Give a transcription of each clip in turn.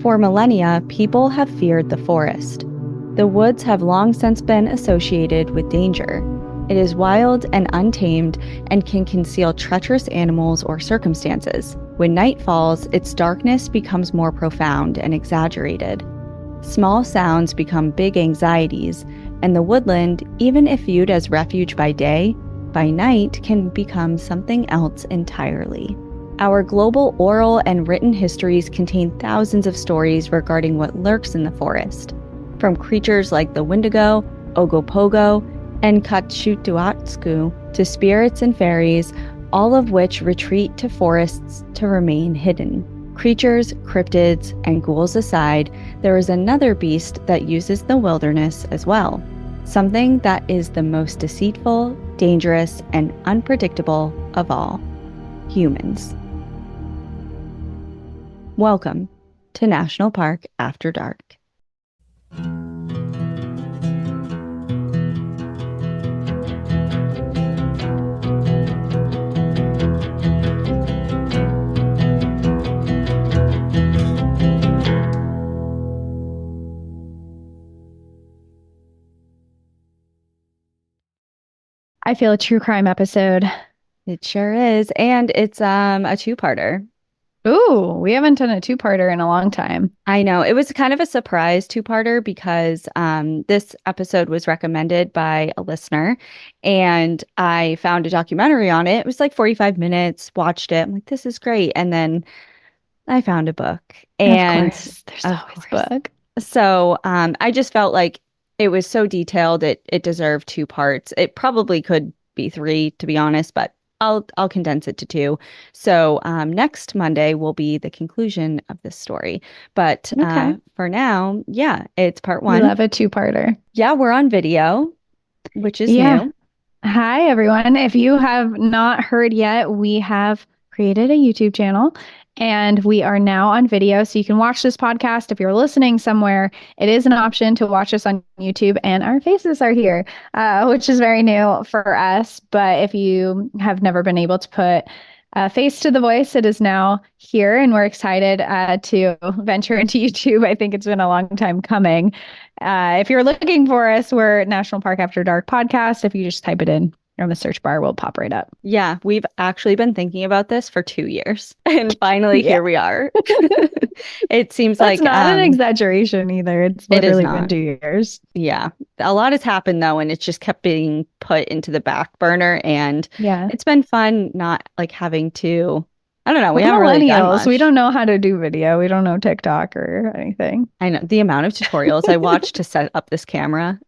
For millennia, people have feared the forest. The woods have long since been associated with danger. It is wild and untamed and can conceal treacherous animals or circumstances. When night falls, its darkness becomes more profound and exaggerated. Small sounds become big anxieties, and the woodland, even if viewed as refuge by day, by night can become something else entirely. Our global oral and written histories contain thousands of stories regarding what lurks in the forest, from creatures like the Wendigo, Ogopogo, and Kachutuatsku to spirits and fairies, all of which retreat to forests to remain hidden. Creatures, cryptids, and ghouls aside, there is another beast that uses the wilderness as well. Something that is the most deceitful, dangerous, and unpredictable of all: humans. Welcome to National Park After Dark. I feel a true crime episode. It sure is. And it's a two-parter. Ooh, we haven't done a two-parter in a long time. I know. It was kind of a surprise two-parter because this episode was recommended by a listener and I found a documentary on it. It was like 45 minutes, watched it. I'm like, this is great. And then I found a book. And of course, there's always a book. So I just felt like it was so detailed it deserved two parts. It probably could be three, to be honest, but I'll condense it to two. So next Monday will be the conclusion of this story. But for now, yeah, it's part one. We love a two-parter. Yeah, we're on video, which is new. Hi, everyone. If you have not heard yet, we have created a YouTube channel. And we are now on video, so you can watch this podcast. If you're listening somewhere, it is an option to watch us on YouTube, and our faces are here, which is very new for us. But if you have never been able to put a face to the voice, it is now here, and we're excited to venture into YouTube. I think it's been a long time coming. If you're looking for us, we're National Park After Dark Podcast. If you just type it in on the search bar, will pop right up. Yeah, we've actually been thinking about this for 2 years, and finally here we are. It seems That's like not an exaggeration either. It's literally been 2 years. Yeah, a lot has happened though, and it's just kept being put into the back burner, and it's been fun not like having to. I don't know. We haven't really done much. We don't know how to do video. We don't know TikTok or anything. I know the amount of tutorials I watched to set up this camera.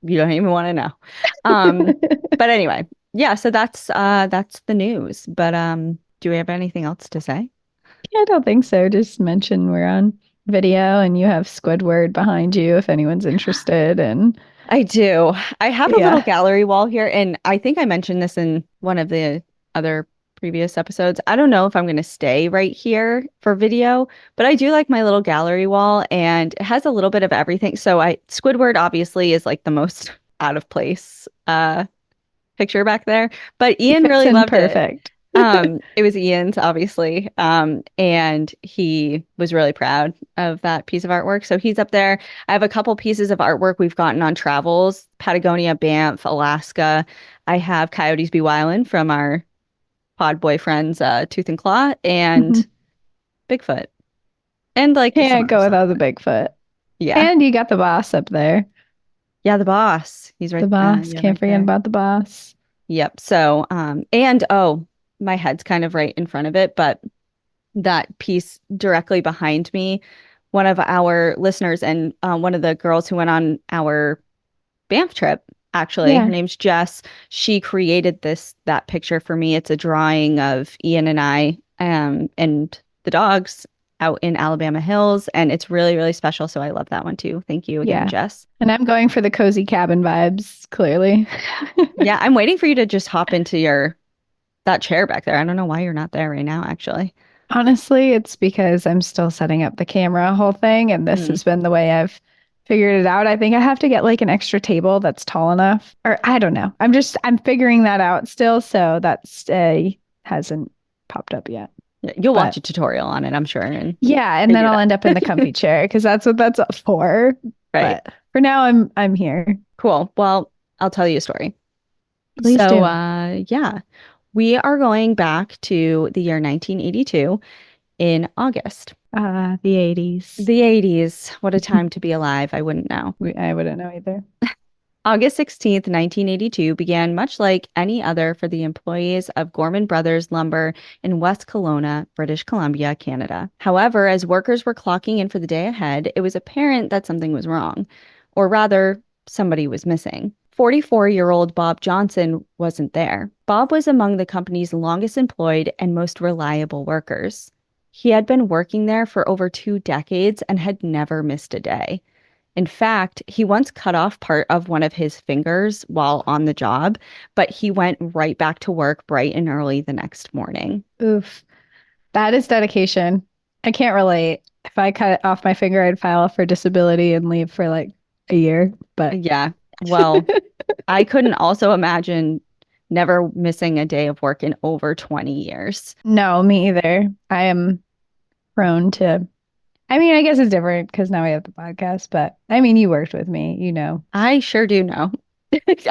You don't even want to know. But anyway, yeah, so that's the news. But do we have anything else to say? Yeah, I don't think so. Just mention we're on video and you have Squidward behind you if anyone's interested. And I do. I have a little gallery wall here, and I think I mentioned this in one of the other previous episodes. I don't know if I'm going to stay right here for video, but I do like my little gallery wall, and it has a little bit of everything. So Squidward obviously is like the most out of place picture back there, but Ian really loved it. It was Ian's, obviously, and he was really proud of that piece of artwork. So he's up there. I have a couple pieces of artwork we've gotten on travels: Patagonia, Banff, Alaska. I have Coyotes Be Wildin' from our pod boyfriends, Tooth and Claw, and Bigfoot. And like, can't go without the Bigfoot. Yeah. And you got the boss up there. Yeah, the boss. He's right there. The boss. Can't forget about the boss. Yep. So, and my head's kind of right in front of it, but that piece directly behind me, one of our listeners and one of the girls who went on our Banff trip, actually, her name's Jess. She created that picture for me. It's a drawing of Ian and I and the dogs out in Alabama Hills, and it's really, really special. So I love that one too. Thank you again, Jess. And I'm going for the cozy cabin vibes, clearly. Yeah, I'm waiting for you to just hop into that chair back there. I don't know why you're not there right now, actually. Honestly, it's because I'm still setting up the camera whole thing, and this has been the way I've figured it out. I think I have to get like an extra table that's tall enough, or I don't know. I'm figuring that out still, so that's hasn't popped up yet. You'll watch But a tutorial on it, I'm sure. And yeah, and then figure it I'll out. end up in the comfy chair because that's what that's for. Right. But for now, I'm here. Cool. Well, I'll tell you a story. Please So, do. yeah, we are going back to the year 1982 in August. The 80s. The 80s. What a time to be alive. I wouldn't know. I wouldn't know either. August 16th, 1982 began much like any other for the employees of Gorman Brothers Lumber in West Kelowna, British Columbia, Canada. However, as workers were clocking in for the day ahead, it was apparent that something was wrong, or rather, somebody was missing. 44-year-old Bob Johnson wasn't there. Bob was among the company's longest employed and most reliable workers. He had been working there for over 2 decades and had never missed a day. In fact, he once cut off part of one of his fingers while on the job, but he went right back to work bright and early the next morning. Oof. That is dedication. I can't relate. If I cut off my finger, I'd file for disability and leave for like a year. But Yeah, well, I couldn't also imagine never missing a day of work in over 20 years. no, me either. I am prone to, I mean, I guess it's different because now we have the podcast, but I mean, you worked with me, you know. I sure do know. It's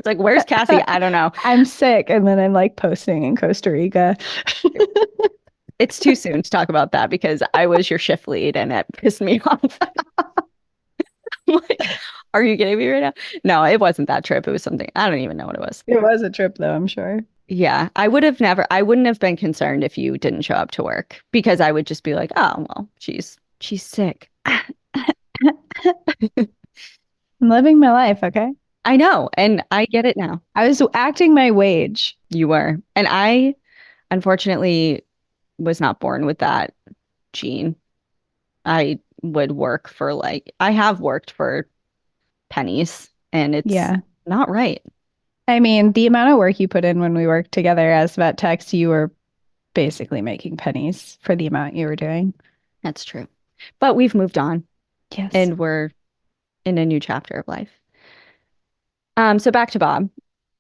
like, where's Cassie? I don't know. I'm sick, and then I'm like posting in Costa Rica. It's too soon to talk about that because I was your shift lead and it pissed me off. I'm like, are you kidding me right now? No, it wasn't that trip. It was something, I don't even know what it was. It was a trip, though, I'm sure. Yeah, I wouldn't have been concerned if you didn't show up to work because I would just be like, oh, well, she's sick. I'm living my life, okay? I know, and I get it now. I was acting my wage. You were. And I unfortunately was not born with that gene. I would work for I have worked for pennies and it's Yeah. not right. I mean, the amount of work you put in when we worked together as vet techs, you were basically making pennies for the amount you were doing. That's true. But we've moved on Yes. and we're in a new chapter of life. So back to Bob.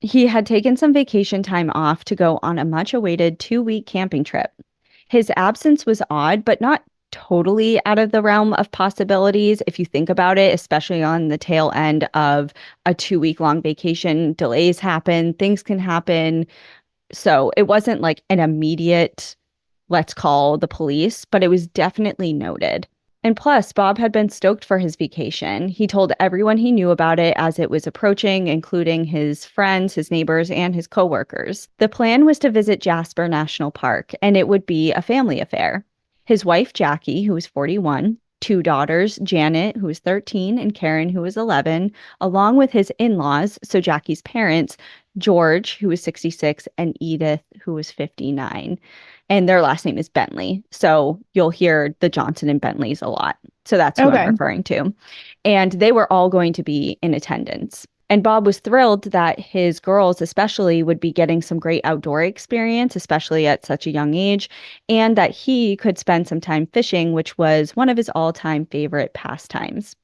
He had taken some vacation time off to go on a much awaited 2-week camping trip. His absence was odd, but not totally out of the realm of possibilities if you think about it, especially on the tail end of a 2-week long vacation. Delays happen, things can happen. So it wasn't like an immediate, let's call the police, but it was definitely noted. And plus, Bob had been stoked for his vacation. He told everyone he knew about it as it was approaching, including his friends, his neighbors, and his coworkers. The plan was to visit Jasper National Park, and it would be a family affair. His wife, Jackie, who was 41, 2 daughters, Janet, who was 13, and Karen, who was 11, along with his in-laws, so Jackie's parents, George, who was 66, and Edith, who was 59. And their last name is Bentley. So you'll hear the Johnson and Bentleys a lot. So that's who I'm referring to. And they were all going to be in attendance. And Bob was thrilled that his girls, especially, would be getting some great outdoor experience, especially at such a young age, and that he could spend some time fishing, which was one of his all-time favorite pastimes.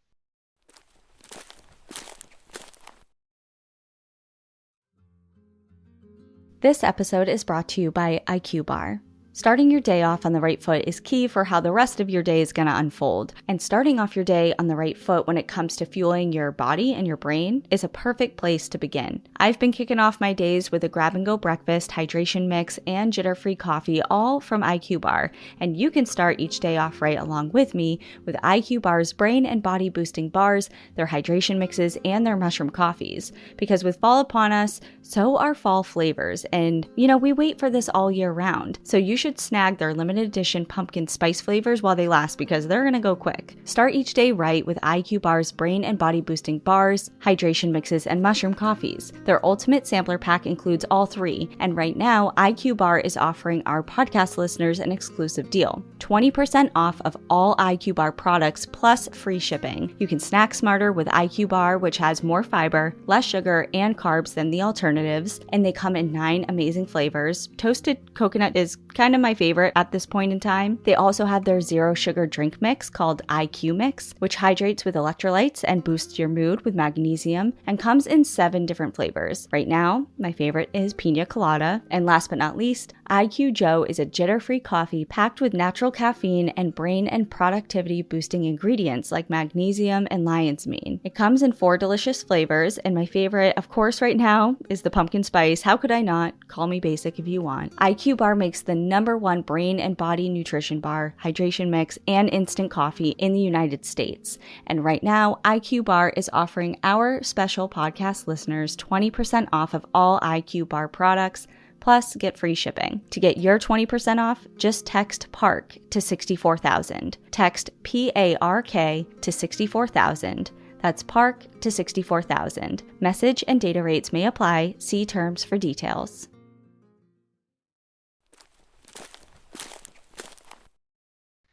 This episode is brought to you by IQ Bar. Starting your day off on the right foot is key for how the rest of your day is going to unfold. And starting off your day on the right foot when it comes to fueling your body and your brain is a perfect place to begin. I've been kicking off my days with a grab-and-go breakfast, hydration mix, and jitter-free coffee, all from IQ Bar. And you can start each day off right along with me with IQ Bar's brain and body boosting bars, their hydration mixes, and their mushroom coffees. Because with fall upon us, so are fall flavors. And, we wait for this all year round. So you should snag their limited edition pumpkin spice flavors while they last because they're gonna go quick. Start each day right with IQ Bar's brain and body boosting bars, hydration mixes, and mushroom coffees. Their ultimate sampler pack includes all three, and right now IQ Bar is offering our podcast listeners an exclusive deal. 20% off of all IQ Bar products plus free shipping. You can snack smarter with IQ Bar, which has more fiber, less sugar, and carbs than the alternatives, and they come in 9 amazing flavors. Toasted coconut is kind kind of my favorite at this point in time. They also have their zero sugar drink mix called IQ Mix, which hydrates with electrolytes and boosts your mood with magnesium and comes in 7 different flavors. Right now, my favorite is pina colada. And last but not least, IQ Joe is a jitter-free coffee packed with natural caffeine and brain and productivity boosting ingredients like magnesium and lion's mane. It comes in 4 delicious flavors, and my favorite, of course, right now is the pumpkin spice. How could I not? Call me basic if you want. IQ Bar makes the #1 brain and body nutrition bar, hydration mix, and instant coffee in the United States. And right now, IQ Bar is offering our special podcast listeners 20% off of all IQ Bar products, plus get free shipping. To get your 20% off, just text PARK to 64,000. Text PARK to 64,000. That's PARK to 64,000. Message and data rates may apply. See terms for details.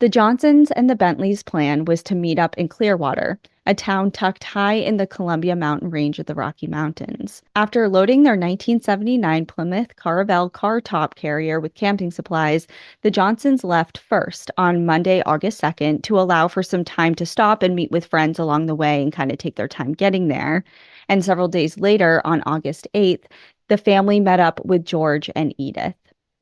The Johnsons and the Bentleys' plan was to meet up in Clearwater, a town tucked high in the Columbia mountain range of the Rocky Mountains. After loading their 1979 Plymouth Caravelle car top carrier with camping supplies, the Johnsons left first on Monday, August 2nd, to allow for some time to stop and meet with friends along the way and kind of take their time getting there. And several days later, on August 8th, the family met up with George and Edith.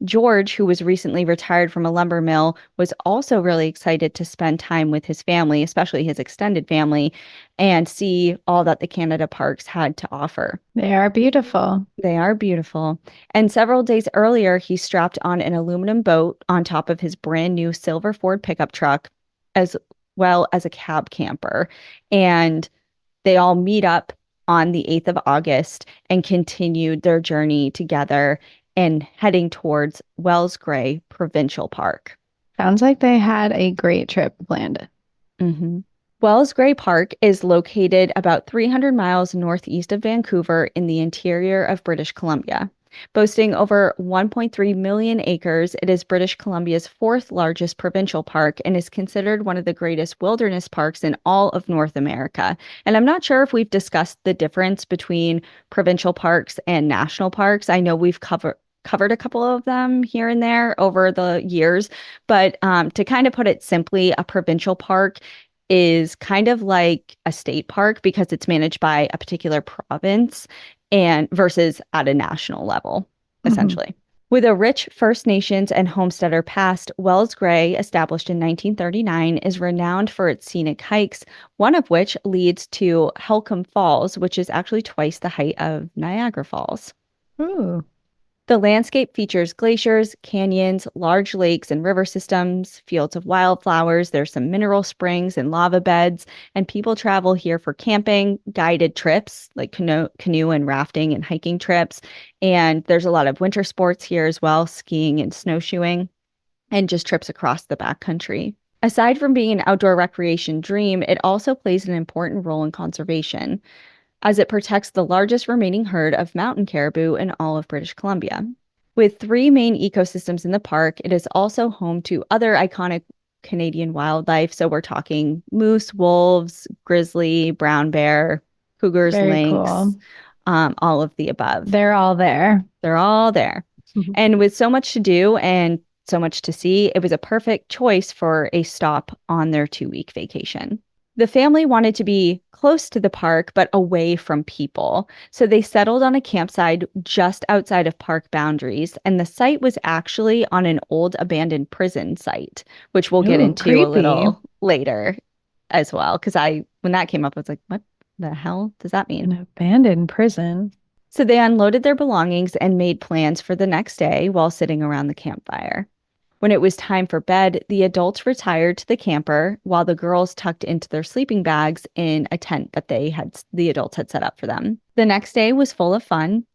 George, who was recently retired from a lumber mill, was also really excited to spend time with his family, especially his extended family, and see all that the Canada parks had to offer. They are beautiful. They are beautiful. And several days earlier, he strapped on an aluminum boat on top of his brand new silver Ford pickup truck, as well as a cab camper. And they all meet up on the 8th of August and continued their journey together and heading towards Wells Gray Provincial Park. Sounds like they had a great trip planned. Mm-hmm. Wells Gray Park is located about 300 miles northeast of Vancouver in the interior of British Columbia. Boasting over 1.3 million acres, it is British Columbia's 4th largest provincial park and is considered one of the greatest wilderness parks in all of North America. And I'm not sure if we've discussed the difference between provincial parks and national parks. I know we've covered a couple of them here and there over the years, but to kind of put it simply, a provincial park is kind of like a state park because it's managed by a particular province and versus at a national level, essentially. With a rich First Nations and homesteader past, Wells Gray, established in 1939, is renowned for its scenic hikes, one of which leads to Helcombe Falls, which is actually twice the height of Niagara Falls. Ooh. The landscape features glaciers, canyons, large lakes and river systems, fields of wildflowers. There's some mineral springs and lava beds, and people travel here for camping, guided trips like canoe and rafting and hiking trips. And there's a lot of winter sports here as well, skiing and snowshoeing, and just trips across the backcountry. Aside from being an outdoor recreation dream, it also plays an important role in conservation, as it protects the largest remaining herd of mountain caribou in all of British Columbia. With 3 main ecosystems in the park, it is also home to other iconic Canadian wildlife. So we're talking moose, wolves, grizzly, brown bear, cougars, Very lynx, cool. all of the above. They're all there. They're all there. And with so much to do and so much to see, it was a perfect choice for a stop on their 2-week vacation. The family wanted to be close to the park, but away from people. So they settled on a campsite just outside of park boundaries. And the site was actually on an old abandoned prison site, which we'll get into creepy. a little later as well. Because when that came up, I was like, what the hell does that mean? An abandoned prison. So they unloaded their belongings and made plans for the next day while sitting around the campfire. When it was time for bed, the adults retired to the camper while the girls tucked into their sleeping bags in a tent that the adults had set up for them. The next day was full of fun.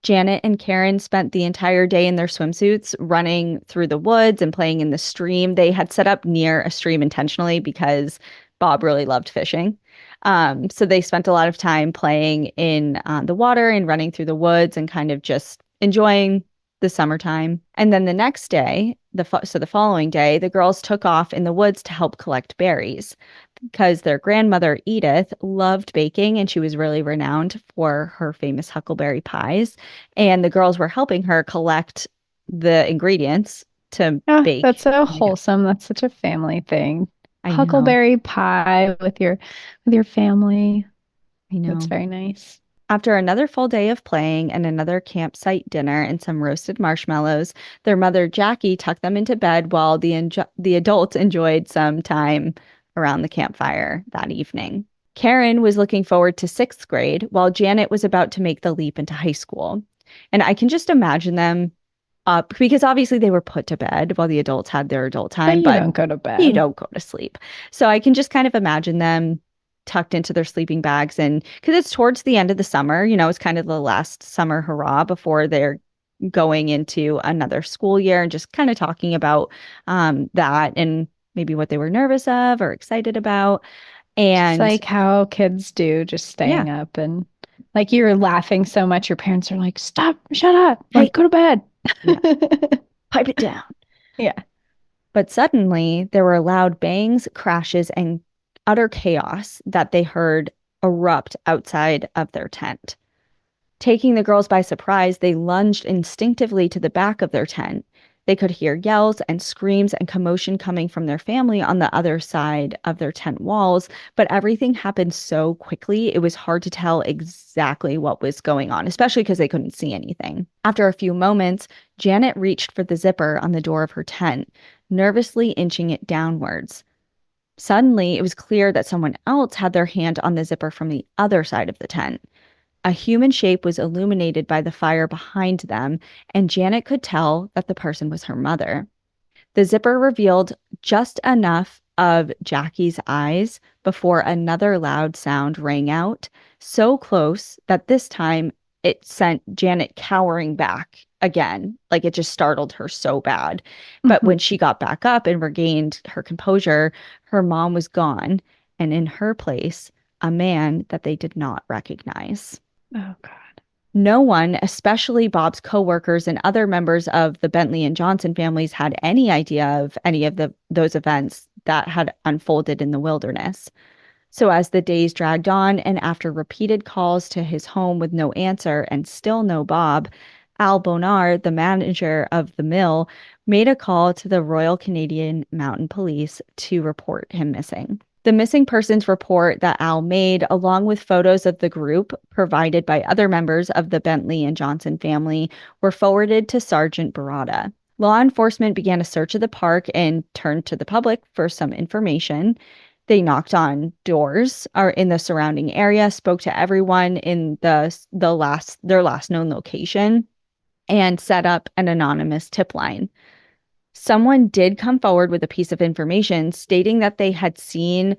Janet and Karen spent the entire day in their swimsuits, running through the woods and playing in the stream. They had set up near a stream intentionally because Bob really loved fishing. So they spent a lot of time playing in the water and running through the woods and kind of just enjoying the summertime. And then the next day, the following day, the girls took off in the woods to help collect berries because their grandmother, Edith, loved baking and she was really renowned for her famous huckleberry pies. And the girls were helping her collect the ingredients to Oh, that's bake. so On the camp. wholesome. That's such a family thing. I know. Huckleberry pie with your family. I That's know. very nice. After another full day of playing and another campsite dinner and some roasted marshmallows, their mother Jackie tucked them into bed while the adults enjoyed some time around the campfire that evening. Karen was looking forward to sixth grade, while Janet was about to make the leap into high school. And I can just imagine them up because obviously they were put to bed while the adults had their adult But time, you but don't go to you bed. don't go to sleep. So I can just kind of imagine them tucked into their sleeping bags. And because it's towards the end of the summer, it's kind of the last summer hurrah before they're going into another school year and just kind of talking about that and maybe what they were nervous of or excited about. Just And like how kids do, just yeah, staying up and like you're laughing so much, your parents are like, stop, shut up, hey, like go to bed. yeah, pipe it down. Yeah. But suddenly there were loud bangs, crashes, and utter chaos that they heard erupt outside of their tent. Taking the girls by surprise, they lunged instinctively to the back of their tent. They could hear yells and screams and commotion coming from their family on the other side of their tent walls, but everything happened so quickly, it was hard to tell exactly what was going on, especially because they couldn't see anything. After a few moments, Janet reached for the zipper on the door of her tent, nervously inching it downwards. Suddenly, it was clear that someone else had their hand on the zipper from the other side of the tent. A human shape was illuminated by the fire behind them, and Janet could tell that the person was her mother. The zipper revealed just enough of Jackie's eyes before another loud sound rang out, so close that this time it sent Janet cowering back again. Like it just startled her so bad. But Mhm. when she got back up and regained her composure, her mom was gone, and in her place, a man that they did not recognize. Oh God. No one, especially Bob's coworkers and other members of the Bentley and Johnson families, had any idea of any of those events that had unfolded in the wilderness. So as the days dragged on and after repeated calls to his home with no answer and still no Bob, Al Bonar, the manager of the mill, made a call to the Royal Canadian Mounted Police to report him missing. The missing persons report that Al made, along with photos of the group provided by other members of the Bentley and Johnson family, were forwarded to Sergeant Barada. Law enforcement began a search of the park and turned to the public for some information. They knocked on doors or in the surrounding area, spoke to everyone in their last known location, and set up an anonymous tip line. Someone did come forward with a piece of information stating that they had seen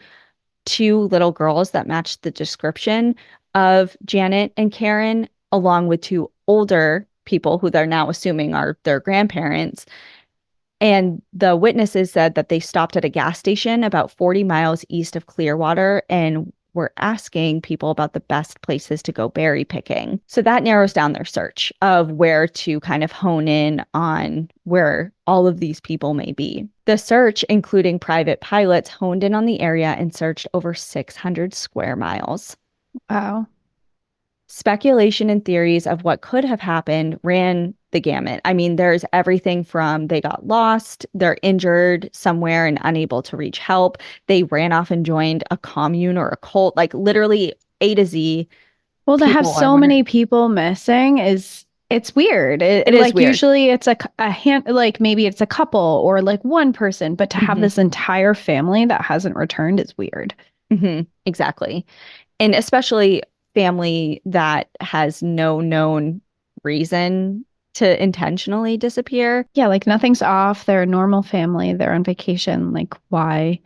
two little girls that matched the description of Janet and Karen, along with two older people who they're now assuming are their grandparents. And the witnesses said that they stopped at a gas station about 40 miles east of Clearwater and were asking people about the best places to go berry picking. So that narrows down their search of where to kind of hone in on where all of these people may be. The search, including private pilots, honed in on the area and searched over 600 square miles. Wow. Speculation and theories of what could have happened ran the gamut. I mean, there's everything from they got lost, they're injured somewhere and unable to reach help, they ran off and joined a commune or a cult, like literally A to Z. Well, to have People are so wondering. many people missing is it's weird. It is Like weird. usually it's a hand like maybe it's a couple or like one person, but to have Hmm. this entire family that hasn't returned is weird. Exactly. And especially family that has no known reason to intentionally disappear. Yeah, like nothing's off. They're a normal family. They're on vacation. Like why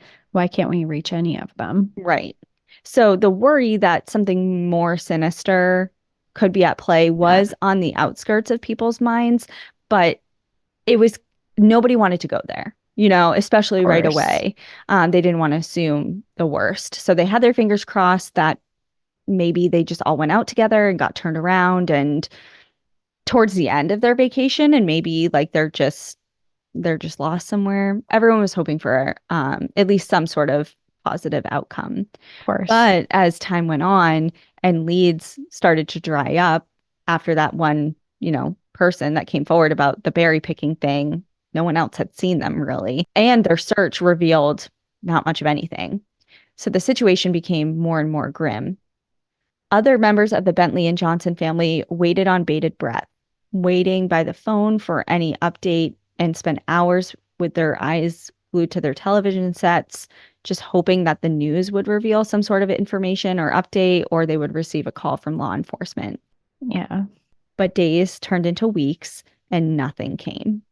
can't we reach any of them? Right. So the worry that something more sinister could be at play Yeah, was on the outskirts of people's minds, but it was nobody wanted to go there, of especially right course. away. They didn't want to assume the worst. So they had their fingers crossed that maybe they just all went out together and got turned around and towards the end of their vacation and maybe like they're just lost somewhere. Everyone was hoping for at least some sort of positive outcome. Of course. But as time went on and leads started to dry up after that one, person that came forward about the berry picking thing no one else had seen them really. And their search revealed not much of anything. So the situation became more and more grim. Other members of the Bentley and Johnson family waited on bated breath, waiting by the phone for any update and spent hours with their eyes glued to their television sets, just hoping that the news would reveal some sort of information or update, or they would receive a call from law enforcement. Yeah. But days turned into weeks and nothing came.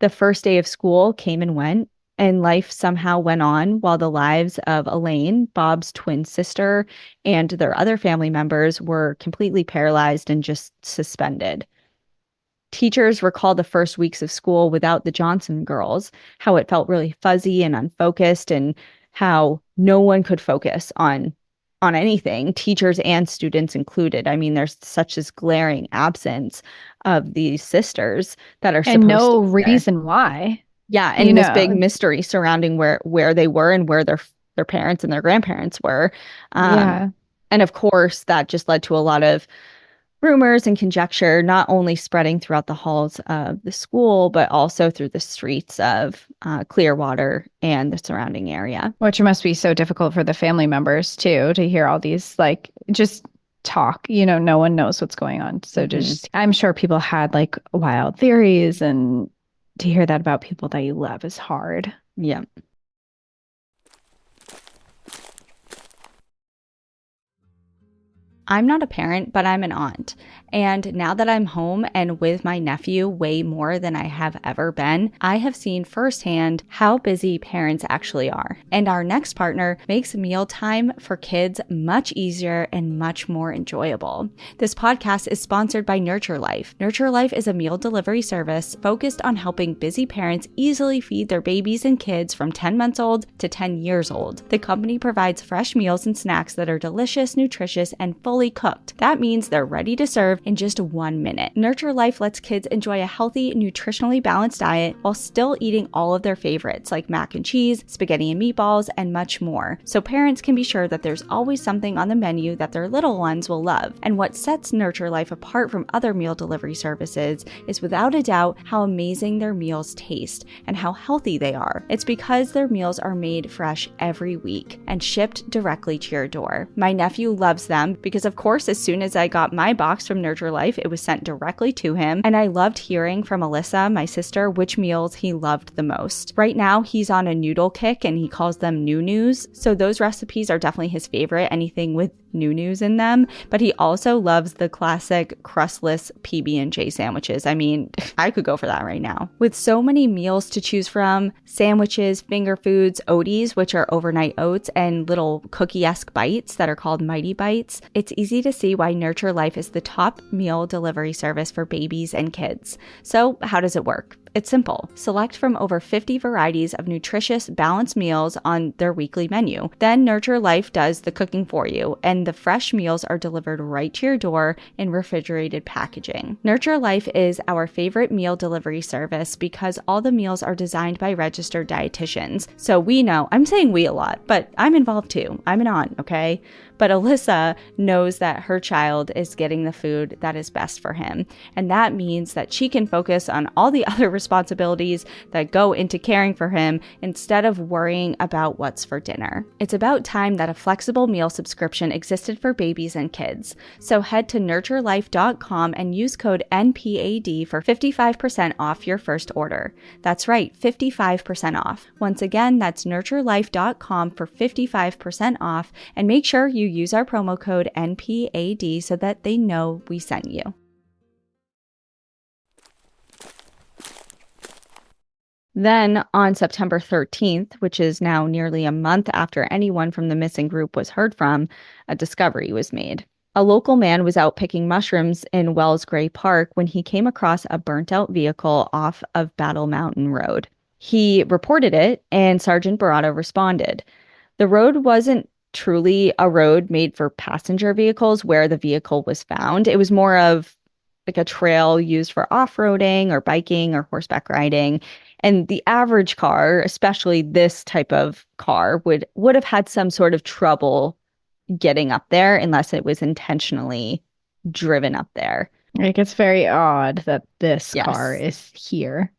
The first day of school came and went, and life somehow went on while the lives of Elaine, Bob's twin sister, and their other family members were completely paralyzed and just suspended. Teachers recalled the first weeks of school without the Johnson girls, how it felt really fuzzy and unfocused, and how no one could focus on anything, teachers and students included. I mean, there's such this glaring absence of these sisters that are And supposed to no be there. reason why, Yeah, you and this big know. mystery surrounding where they were and where their parents and their grandparents were. Um, Yeah. and of course, that just led to a lot of rumors and conjecture, not only spreading throughout the halls of the school, but also through the streets of Clearwater and the surrounding area. Which must be so difficult for the family members too, to hear all these like just talk, no one knows what's going on. So Mhm. just, I'm sure people had like wild theories, and to hear that about people that you love is hard. Yeah. I'm not a parent, but I'm an aunt. And now that I'm home and with my nephew way more than I have ever been, I have seen firsthand how busy parents actually are. And our next partner makes mealtime for kids much easier and much more enjoyable. This podcast is sponsored by Nurture Life. Nurture Life is a meal delivery service focused on helping busy parents easily feed their babies and kids from 10 months old to 10 years old. The company provides fresh meals and snacks that are delicious, nutritious, and fully cooked. That means they're ready to serve in just 1 minute. Nurture Life lets kids enjoy a healthy, nutritionally balanced diet while still eating all of their favorites like mac and cheese, spaghetti and meatballs, and much more. So parents can be sure that there's always something on the menu that their little ones will love. And what sets Nurture Life apart from other meal delivery services is without a doubt how amazing their meals taste and how healthy they are. It's because their meals are made fresh every week and shipped directly to your door. My nephew loves them because, of course, as soon as I got my box from Nurture Life, it was sent directly to him, and I loved hearing from Alyssa, my sister, which meals he loved the most. Right now, he's on a noodle kick, and he calls them new-news, so those recipes are definitely his favorite, anything with new-news in them, but he also loves the classic crustless PB&J sandwiches. I mean, I could go for that right now. With so many meals to choose from, sandwiches, finger foods, oaties, which are overnight oats, and little cookie-esque bites that are called Mighty Bites, it's easy to see why Nurture Life is the top meal delivery service for babies and kids. So how does it work? It's simple. Select from over 50 varieties of nutritious, balanced meals on their weekly menu. Then Nurture Life does the cooking for you, and the fresh meals are delivered right to your door in refrigerated packaging. Nurture Life is our favorite meal delivery service because all the meals are designed by registered dietitians. So we know, I'm saying we a lot, but I'm involved too. I'm an aunt, okay? But Alyssa knows that her child is getting the food that is best for him. And that means that she can focus on all the other responsibilities that go into caring for him instead of worrying about what's for dinner. It's about time that a flexible meal subscription existed for babies and kids. So head to nurturelife.com and use code NPAD for 55% off your first order. That's right, 55% off. Once again, that's nurturelife.com for 55% off, and make sure you use our promo code NPAD so that they know we sent you. Then on September 13th, which is now nearly a month after anyone from the missing group was heard from, a discovery was made. A local man was out picking mushrooms in Wells Gray Park when he came across a burnt-out vehicle off of Battle Mountain Road. He reported it, and Sergeant Barato responded. The road wasn't truly a road made for passenger vehicles where the vehicle was found. It was more of like a trail used for off-roading or biking or horseback riding. And the average car, especially this type of car, would have had some sort of trouble getting up there unless it was intentionally driven up there. Like, it's very odd that this car Yes. is here.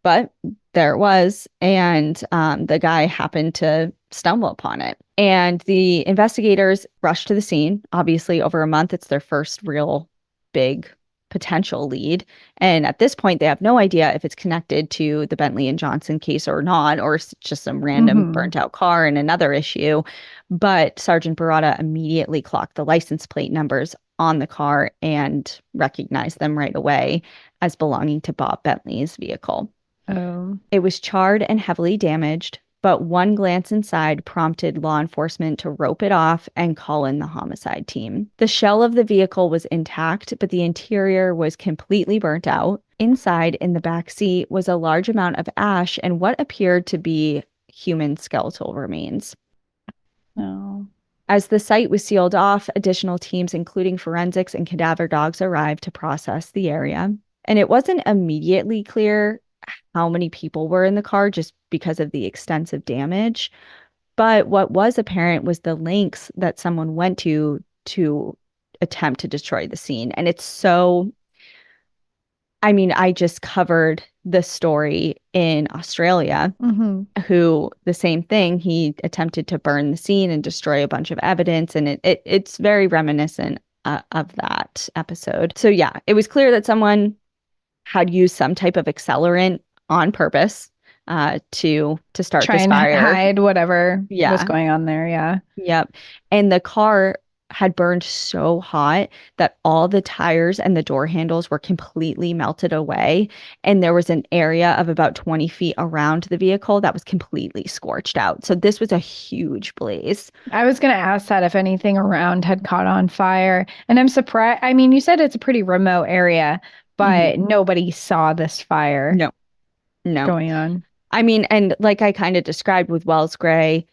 But there it was, and the guy happened to stumble upon it. And the investigators rushed to the scene. Obviously, over a month, it's their first real big potential lead. And at this point, they have no idea if it's connected to the Bentley and Johnson case or not, or it's just some random Hmm. burnt out car and another issue. But Sergeant Barada immediately clocked the license plate numbers on the car and recognized them right away as belonging to Bob Bentley's vehicle. Oh. It was charred and heavily damaged, but one glance inside prompted law enforcement to rope it off and call in the homicide team. The shell of the vehicle was intact, but the interior was completely burnt out. Inside, in the back seat, was a large amount of ash and what appeared to be human skeletal remains. No. As the site was sealed off, additional teams, including forensics and cadaver dogs, arrived to process the area. And it wasn't immediately clear how many people were in the car just because of the extensive damage. But what was apparent was the lengths that someone went to attempt to destroy the scene. And it's so, I mean, I just covered the story in Australia, Hmm. who the same thing, he attempted to burn the scene and destroy a bunch of evidence. And it's very reminiscent of that episode. So yeah, it was clear that someone had used some type of accelerant on purpose to start Try this and fire. hide whatever was Yeah. going on there. Yeah. Yep. And the car had burned so hot that all the tires and the door handles were completely melted away. And there was an area of about 20 feet around the vehicle that was completely scorched out. So this was a huge blaze. I was going to ask that if anything around had caught on fire. And I'm surprised. I mean, you said it's a pretty remote area, but Mhm. nobody saw this fire No, no. going on. I mean, and like I kind of described with Wells Gray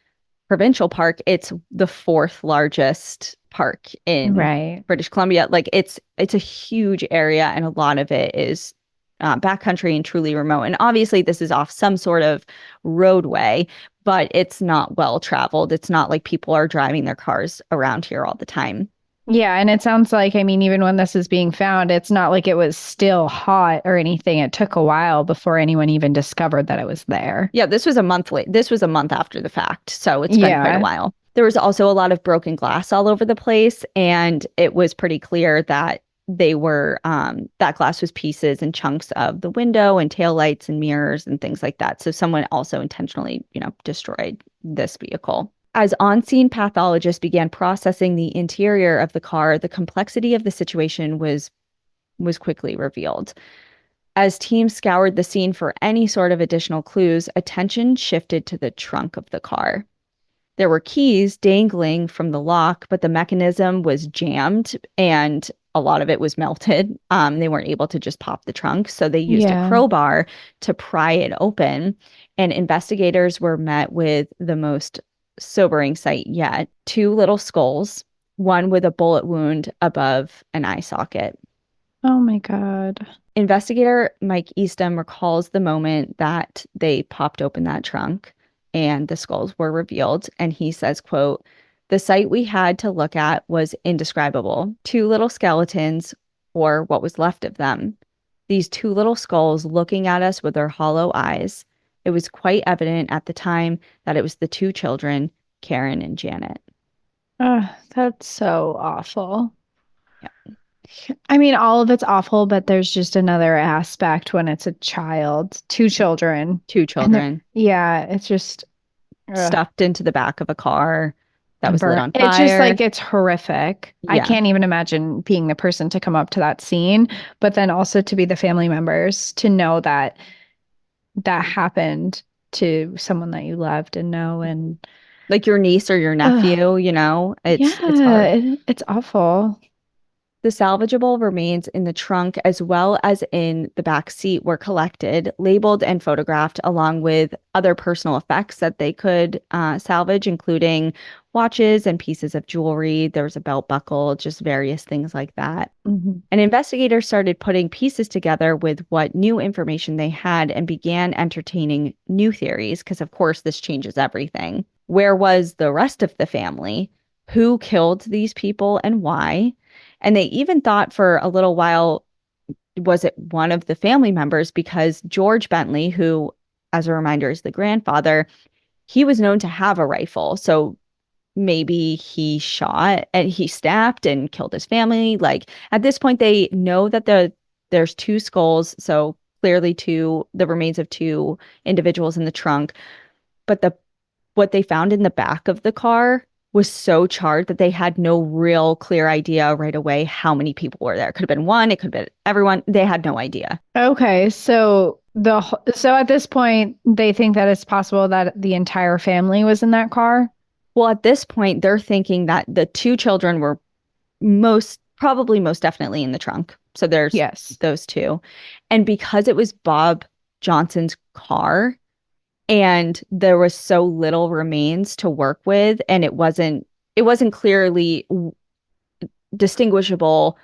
Provincial Park, it's the fourth largest park in Right. British Columbia. Like it's a huge area, and a lot of it is backcountry and truly remote. And obviously, this is off some sort of roadway, but it's not well traveled. It's not like people are driving their cars around here all the time. Yeah. And it sounds like, I mean, even when this is being found, it's not like it was still hot or anything. It took a while before anyone even discovered that it was there. Yeah, this was a month late. This was a month after the fact, so it's been quite a Yeah. while. There was also a lot of broken glass all over the place, and it was pretty clear that they were that glass was pieces and chunks of the window and taillights and mirrors and things like that. So someone also intentionally, destroyed this vehicle. As on-scene pathologists began processing the interior of the car, the complexity of the situation was quickly revealed. As teams scoured the scene for any sort of additional clues, attention shifted to the trunk of the car. There were keys dangling from the lock, but the mechanism was jammed and a lot of it was melted. They weren't able to just pop the trunk, so they used a Yeah. crowbar to pry it open. And investigators were met with the most sobering sight yet: two little skulls, one with a bullet wound above an eye socket. Oh my God. Investigator Mike Eastham recalls the moment that they popped open that trunk and the skulls were revealed. And he says, quote, "The sight we had to look at was indescribable. Two little skeletons, or what was left of them. These two little skulls looking at us with their hollow eyes. It was quite evident at the time that it was the two children, Karen and Janet." That's so awful. Yeah. I mean, all of it's awful, but there's just another aspect when it's a child, two children. Two And they're, children yeah, it's just ugh, stuffed into the back of a car that and was lit burnt. on It's just fire. like it's horrific. I Yeah. can't even imagine being the person to come up to that scene, but then also to be the family members to know that that happened to someone that you loved and know and Like your niece or your ugh, nephew, it's yeah, hard. it's awful. The salvageable remains in the trunk as well as in the back seat were collected, labeled, and photographed, along with other personal effects that they could salvage, including watches and pieces of jewelry. There was a belt buckle, just various things like that. Mhm. And investigators started putting pieces together with what new information they had and began entertaining new theories, because, of course, this changes everything. Where was the rest of the family? Who killed these people and why? And they even thought for a little while was it one of the family members? Because George Bentley, who, as a reminder, is the grandfather, he was known to have a rifle. So maybe he shot and he snapped and killed his family. Like at this point, they know that there's two skulls, so clearly the remains of two individuals in the trunk. But what they found in the back of the car was so charred that they had no real clear idea right away how many people were there. It could have been one, it could have been everyone. They had no idea. Okay, so so at this point, they think that it's possible that the entire family was in that car. Well, at this point, they're thinking that the two children were probably most definitely in the trunk. So there's Yes. those two. And because it was Bob Johnson's car and there was so little remains to work with and it wasn't clearly distinguishable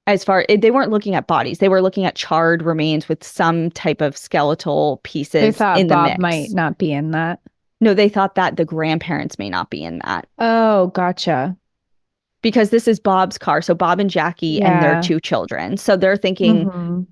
as far they weren't looking at bodies. They were looking at charred remains with some type of skeletal They pieces thought in the Bob mix. might not be in that. No, they thought that the grandparents may not be in that. Oh, gotcha. Because this is Bob's car. So Bob and Jackie and their Yeah. two children. So they're thinking, Hmm.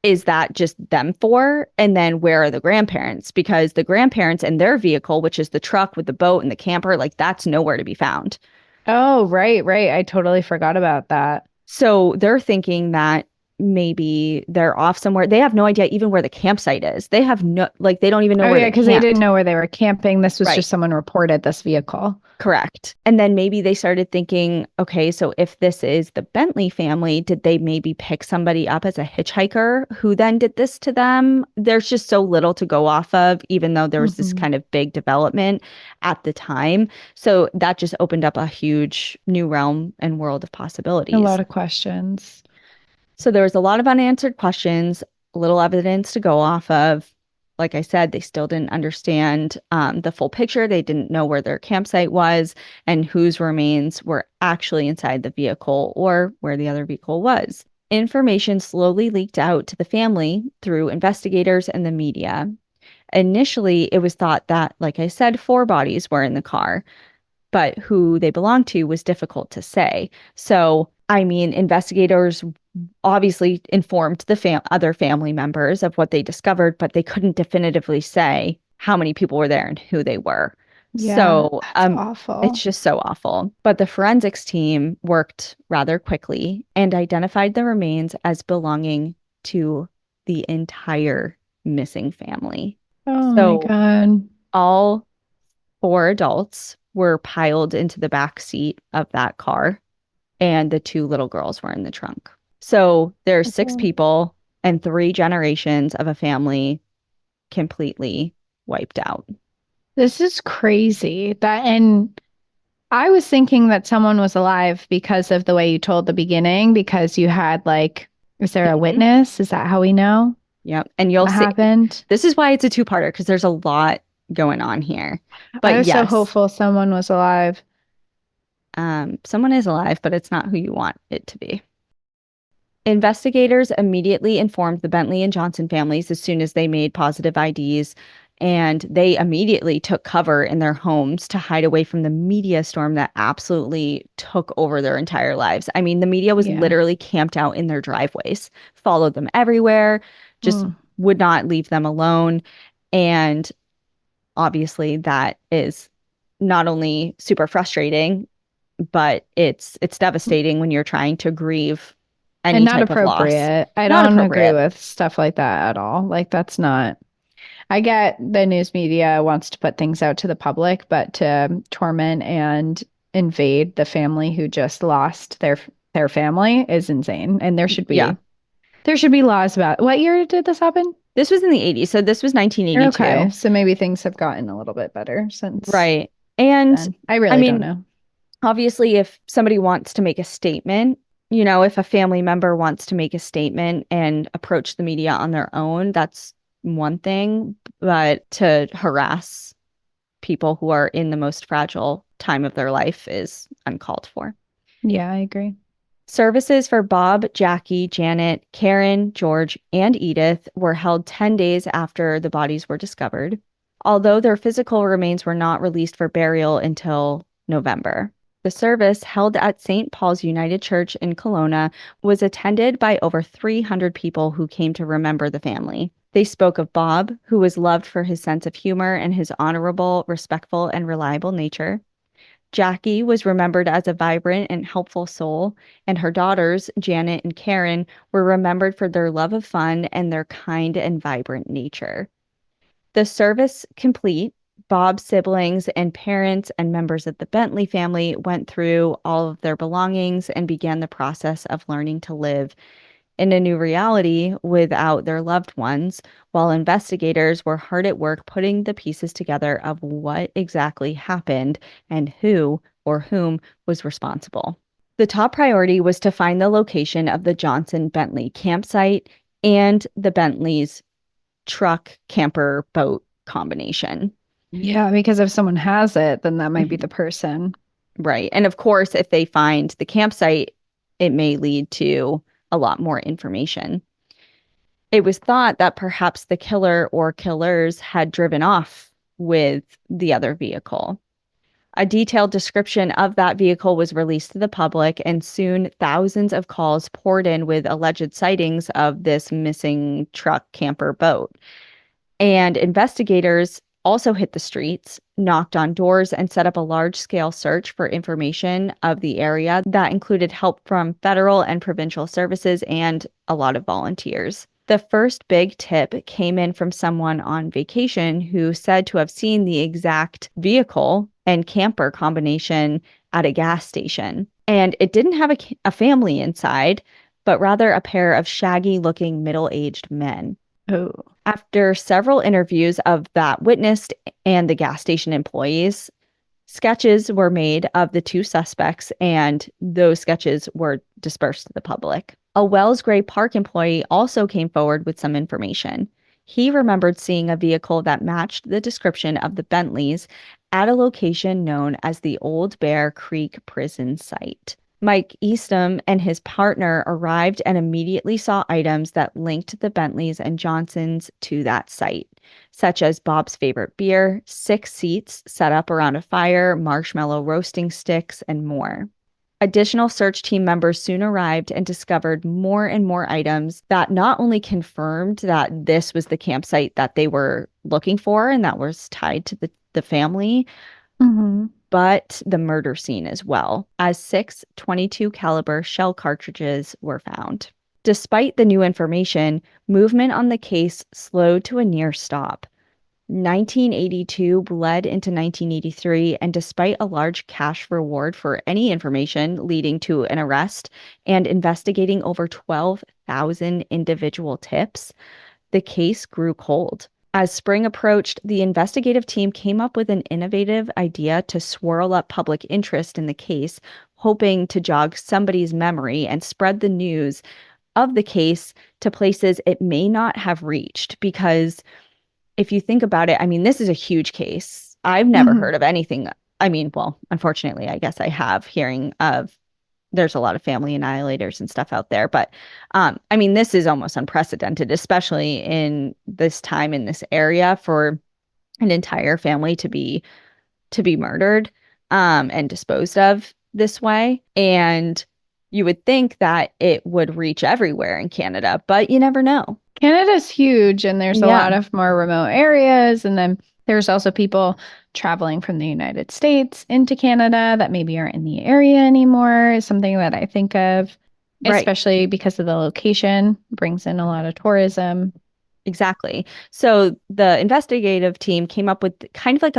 is that just them four? And then where are the grandparents? Because the grandparents and their vehicle, which is the truck with the boat and the camper, like that's nowhere to be found. Oh, right, right. I totally forgot about that. So they're thinking that maybe they're off somewhere. They have no idea even where the campsite is. They have no, like, they don't even know Oh, where yeah, they because they didn't camped. know where they were camping. This was Right. just someone reported this vehicle. Correct. And then maybe they started thinking, okay, so if this is the Bentley family, did they maybe pick somebody up as a hitchhiker who then did this to them? There's just so little to go off of, even though there was this Mhm. kind of big development at the time. So that just opened up a huge new realm and world of A possibilities. lot of questions. So there was a lot of unanswered questions, little evidence to go off of. Like I said, they still didn't understand the full picture. They didn't know where their campsite was and whose remains were actually inside the vehicle or where the other vehicle was. Information slowly leaked out to the family through investigators and the media. Initially, it was thought that, like I said, four bodies were in the car, but who they belonged to was difficult to say. So, I mean, investigators obviously informed the other family members of what they discovered, but they couldn't definitively say how many people were there and who they were. Yeah, So, that's awful. it's just so awful. But the forensics team worked rather quickly and identified the remains as belonging to the entire missing family. Oh my So, God. all four adults were piled into the back seat of that car, and the two little girls were in the trunk. So there's six Okay. people and three generations of a family completely wiped out. This is crazy. And I was thinking that someone was alive because of the way you told the beginning, because you had like, is there a Mhm. witness? Is that how we know Yep. And you'll what see, happened? this is why it's a two-parter, because there's a lot going on here. I But was so yes, hopeful someone was alive. someone is alive, but it's not who you want it to be. Investigators immediately informed the Bentley and Johnson families as soon as they made positive IDs, and they immediately took cover in their homes to hide away from the media storm that absolutely took over their entire lives. I mean, the media was Yeah. literally camped out in their driveways, followed them everywhere, just Mm. would not leave them alone. And obviously, that is not only super frustrating, but it's devastating when you're trying to grieve And any not type of loss. appropriate. I Not don't agree appropriate. with stuff like that at all. Like, that's not. I get the news media wants to put things out to the public, but to torment and invade the family who just lost their family is insane. And Yeah. there should be laws about what year did this happen? This was in the 80s, so this was Okay, 1982. so maybe things have gotten a little bit better since Right. And then. I I really don't mean, know. obviously, if somebody wants to make a statement, if a family member wants to make a statement and approach the media on their own, that's one thing. But to harass people who are in the most fragile time of their life is uncalled for. Yeah, I agree. Services for Bob, Jackie, Janet, Karen, George, and Edith were held 10 days after the bodies were discovered, although their physical remains were not released for burial until November. The service, held at St. Paul's United Church in Kelowna, was attended by over 300 people who came to remember the family. They spoke of Bob, who was loved for his sense of humor and his honorable, respectful, and reliable nature. Jackie was remembered as a vibrant and helpful soul, and her daughters, Janet and Karen, were remembered for their love of fun and their kind and vibrant nature. The service complete, Bob's siblings and parents and members of the Bentley family went through all of their belongings and began the process of learning to live in a new reality without their loved ones, while investigators were hard at work putting the pieces together of what exactly happened and who or whom was responsible. The top priority was to find the location of the Johnson Bentley campsite and the Bentley's truck camper boat combination. Yeah, because if someone has it, then that might be Mhm. the person. Right. And of course, if they find the campsite, it may lead to a lot more information. It was thought that perhaps the killer or killers had driven off with the other vehicle. A detailed description of that vehicle was released to the public, and soon thousands of calls poured in with alleged sightings of this missing truck camper boat. And investigators also hit the streets, knocked on doors, and set up a large-scale search for information of the area that included help from federal and provincial services and a lot of volunteers. The first big tip came in from someone on vacation who said to have seen the exact vehicle and camper combination at a gas station. And it didn't have a family inside, but rather a pair of shaggy-looking middle-aged men. Oh, After several interviews of that witness and the gas station employees, sketches were made of the two suspects, and those sketches were dispersed to the public. A Wells Gray Park employee also came forward with some information. He remembered seeing a vehicle that matched the description of the Bentleys at a location known as the Old Bear Creek prison site. Mike Eastham and his partner arrived and immediately saw items that linked the Bentleys and Johnsons to that site, such as Bob's favorite beer, 6 seats set up around a fire, marshmallow roasting sticks, and more. Additional search team members soon arrived and discovered more and more items that not only confirmed that this was the campsite that they were looking for and that was tied to the family, mm-hmm. but the murder scene as well, as 6 .22 caliber shell cartridges were found. Despite the new information, movement on the case slowed to a near stop. 1982 bled into 1983, and despite a large cash reward for any information leading to an arrest and investigating over 12,000 individual tips, the case grew cold. As spring approached, the investigative team came up with an innovative idea to swirl up public interest in the case, hoping to jog somebody's memory and spread the news of the case to places it may not have reached. Because if you think about it, I mean, this is a huge case. I've never Mm-hmm. heard of anything. I mean, well, unfortunately, I guess I have hearing of there's a lot of family annihilators and stuff out there. But I mean, this is almost unprecedented, especially in this time in this area for an entire family to be murdered and disposed of this way. And you would think that it would reach everywhere in Canada, but you never know. Canada's huge, and there's a Yeah, lot of more remote areas. And then there's also people traveling from the United States into Canada that maybe aren't in the area anymore, is something that I think of, right. especially because of the location, brings in a lot of tourism. Exactly. So the investigative team came up with kind of like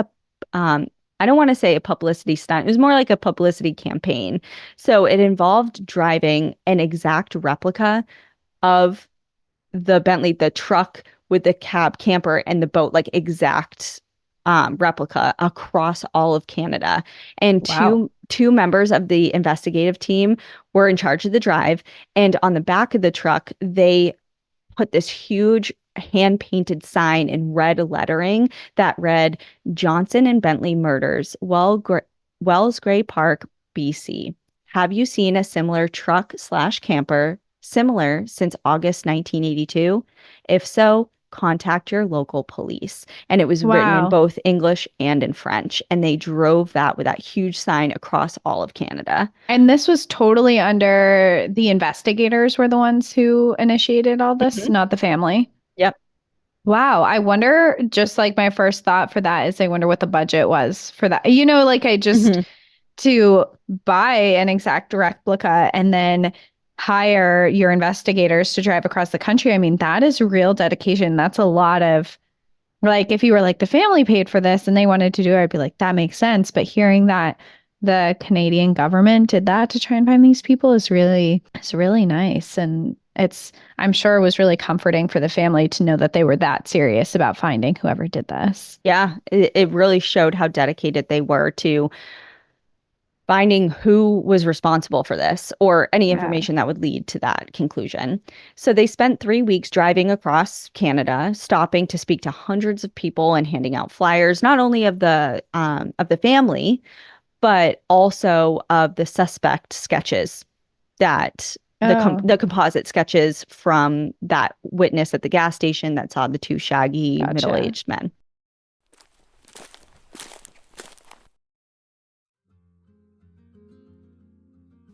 um, I don't want to say a publicity stunt. It was more like a publicity campaign. So it involved driving an exact replica of the Bentley, the truck with the cab camper and the boat, like exact replica across all of Canada. And Wow. two members of the investigative team were in charge of the drive. And on the back of the truck, they put this huge hand painted sign in red lettering that read Johnson and Bentley murders, Wells Gray Park, BC. Have you seen a similar truck slash camper similar since August 1982? If so, contact your local police. And it was written in Wow. both English and in French. And they drove that with that huge sign across all of Canada. And this was totally under the investigators were the ones who initiated all this, Mhm. not the family. Yep. Wow. I wonder, just like my first thought for that is I wonder what the budget was for that. You know, like I just Hmm. to buy an exact replica and then hire your investigators to drive across the country. I mean, that is real dedication. That's a lot of like if you were like the family paid for this and they wanted to do it, I'd be like, that makes sense. But hearing that the Canadian government did that to try and find these people is really nice. And I'm sure it was really comforting for the family to know that they were that serious about finding whoever did this. Yeah, it really showed how dedicated they were to finding who was responsible for this or any Yeah. information that would lead to that conclusion. So they spent 3 weeks driving across Canada, stopping to speak to hundreds of people and handing out flyers, not only of the family, but also of the suspect sketches that Oh, the composite sketches from that witness at the gas station that saw the two shaggy gotcha. middle-aged men.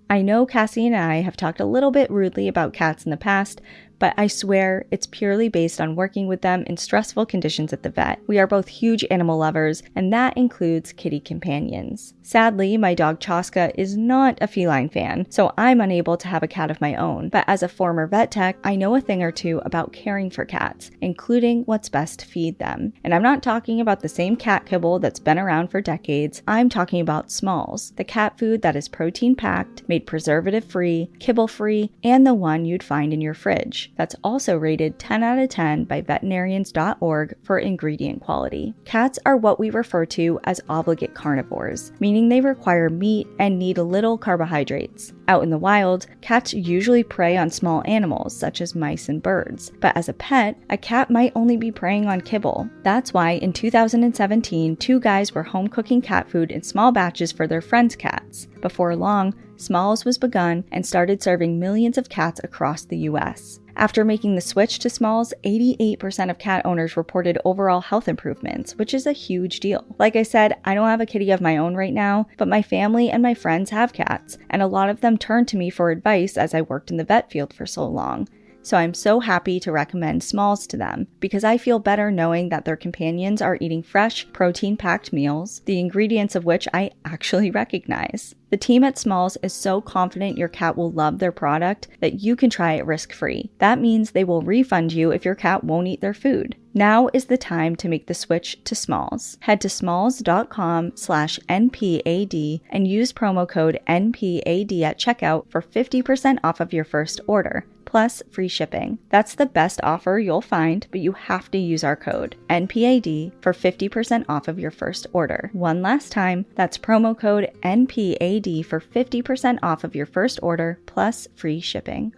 I know Cassie and I have talked a little bit rudely about cats in the past, but I swear it's purely based on working with them in stressful conditions at the vet. We are both huge animal lovers, and that includes kitty companions. Sadly, my dog Chaska is not a feline fan, so I'm unable to have a cat of my own. But as a former vet tech, I know a thing or two about caring for cats, including what's best to feed them. And I'm not talking about the same cat kibble that's been around for decades. I'm talking about Smalls, the cat food that is protein-packed, made preservative-free, kibble-free, and the one you'd find in your fridge. That's also rated 10 out of 10 by veterinarians.org for ingredient quality. Cats are what we refer to as obligate carnivores, meaning they require meat and need little carbohydrates. Out in the wild, cats usually prey on small animals such as mice and birds, but as a pet, a cat might only be preying on kibble. That's why in 2017, two guys were home cooking cat food in small batches for their friends' cats. Before long, Smalls was begun and started serving millions of cats across the US. After making the switch to Smalls, 88% of cat owners reported overall health improvements, which is a huge deal. Like I said, I don't have a kitty of my own right now, but my family and my friends have cats, and a lot of them turned to me for advice as I worked in the vet field for so long. So I'm so happy to recommend Smalls to them because I feel better knowing that their companions are eating fresh, protein-packed meals, the ingredients of which I actually recognize. The team at Smalls is so confident your cat will love their product that you can try it risk-free. That means they will refund you if your cat won't eat their food. Now is the time to make the switch to Smalls. Head to smalls.com/NPAD and use promo code NPAD at checkout for 50% off of your first order, plus free shipping. That's the best offer you'll find, but you have to use our code NPAD for 50% off of your first order. One last time, that's promo code NPAD for 50% off of your first order, plus free shipping.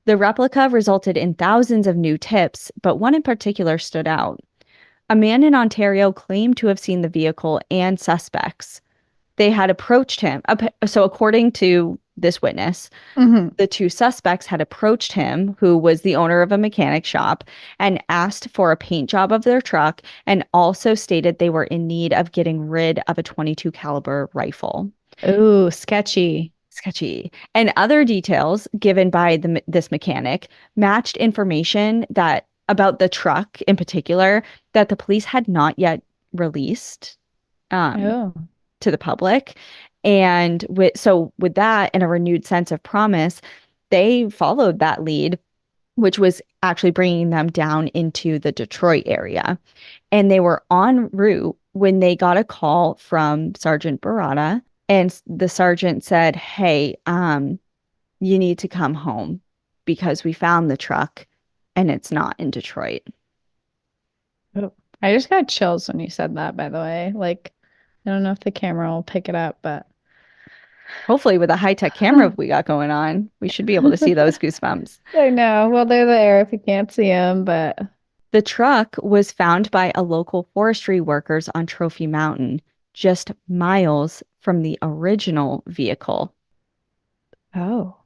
The replica resulted in thousands of new tips, but one in particular stood out. A man in Ontario claimed to have seen the vehicle and suspects. They had approached him. So, according to this witness, Mm-hmm. the two suspects had approached him, who was the owner of a mechanic shop, and asked for a paint job of their truck and also stated they were in need of getting rid of a 22 caliber rifle. Ooh, sketchy. Sketchy. And other details given by this mechanic matched information that about the truck in particular that the police had not yet released um, Oh. to the public. And with that and a renewed sense of promise, they followed that lead, which was actually bringing them down into the Detroit area. And they were en route when they got a call from Sergeant Barada. And the sergeant said, "Hey, you need to come home because we found the truck and it's not in Detroit." Oh. I just got chills when you said that, by the way. Like, I don't know if the camera will pick it up, but Hopefully, with a high-tech camera we got going on, we should be able to see those goosebumps. I know. Well, they're there if you can't see them, but The truck was found by a local forestry workers on Trophy Mountain, just miles from the original vehicle. Oh.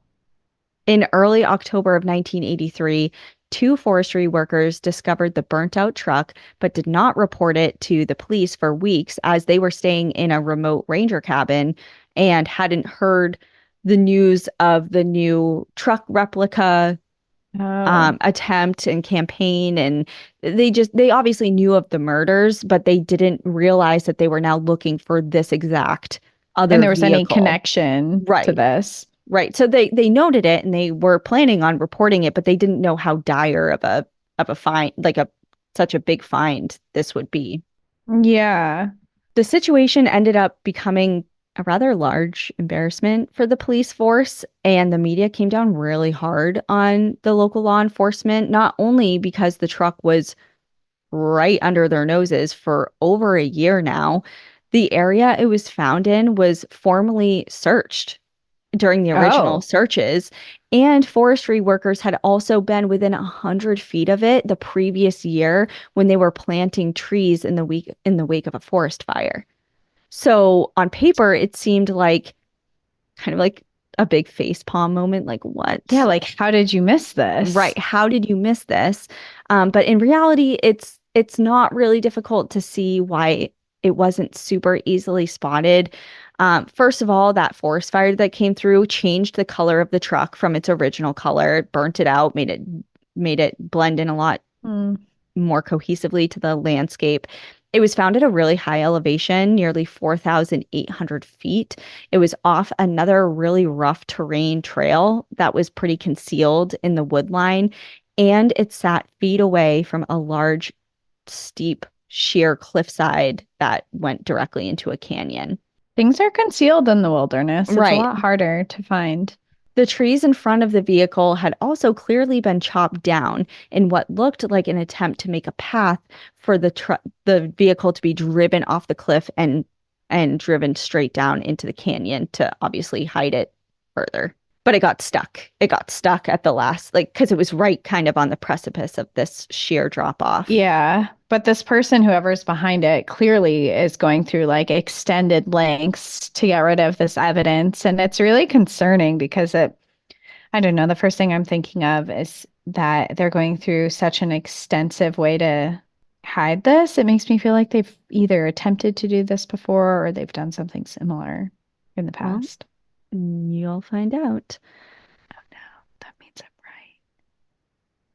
In early October of 1983, two forestry workers discovered the burnt out truck, but did not report it to the police for weeks as they were staying in a remote ranger cabin and hadn't heard the news of the new truck replica Oh. attempt and campaign. And they obviously knew of the murders, but they didn't realize that they were now looking for this exact And other there was any vehicle. connection to Right. this? Right. So they noted it and they were planning on reporting it, but they didn't know how dire of a find, like a such a big find this would be. Yeah. The situation ended up becoming a rather large embarrassment for the police force, and the media came down really hard on the local law enforcement, not only because the truck was right under their noses for over a year now. The area it was found in was formally searched during the original Oh. searches, and forestry workers had also been within 100 feet of it the previous year when they were planting trees in the wake of a forest fire. So on paper, it seemed like kind of like a big face palm moment. Like, Yeah, what? like how did you miss this? Right. How did you miss this? But in reality, it's not really difficult to see why it wasn't super easily spotted. First of all, that forest fire that came through changed the color of the truck from its original color. It burnt it out, made it blend in a lot Hmm. more cohesively to the landscape. It was found at a really high elevation, nearly 4,800 feet. It was off another really rough terrain trail that was pretty concealed in the wood line, and it sat feet away from a large, steep, sheer cliffside that went directly into a canyon. Things are concealed in the wilderness. It's a Right. lot harder to find. The trees in front of the vehicle had also clearly been chopped down in what looked like an attempt to make a path for the vehicle to be driven off the cliff and driven straight down into the canyon to obviously hide it further. But it got stuck. It got stuck at the last, like, because it was right kind of on the precipice of this sheer drop off. Yeah, but this person, whoever's behind it, clearly is going through like extended lengths to get rid of this evidence. And it's really concerning because I don't know, the first thing I'm thinking of is that they're going through such an extensive way to hide this. It makes me feel like they've either attempted to do this before or they've done something similar in the Well, past. you'll find out. Oh no, that means I'm right.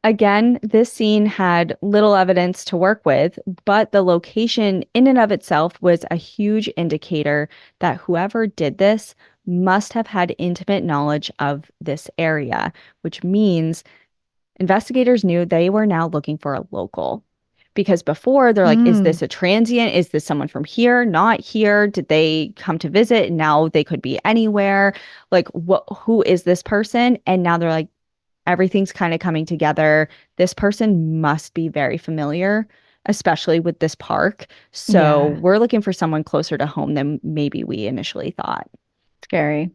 Again, this scene had little evidence to work with, but the location in and of itself was a huge indicator that whoever did this must have had intimate knowledge of this area, which means investigators knew they were now looking for a local. Because before they're like, is Mm, this a transient? Is this someone from here? Not here? Did they come to visit? Now they could be anywhere. Like, who is this person? And now they're like, everything's kind of coming together. This person must be very familiar, especially with this park. So yeah, we're looking for someone closer to home than maybe we initially thought. scary.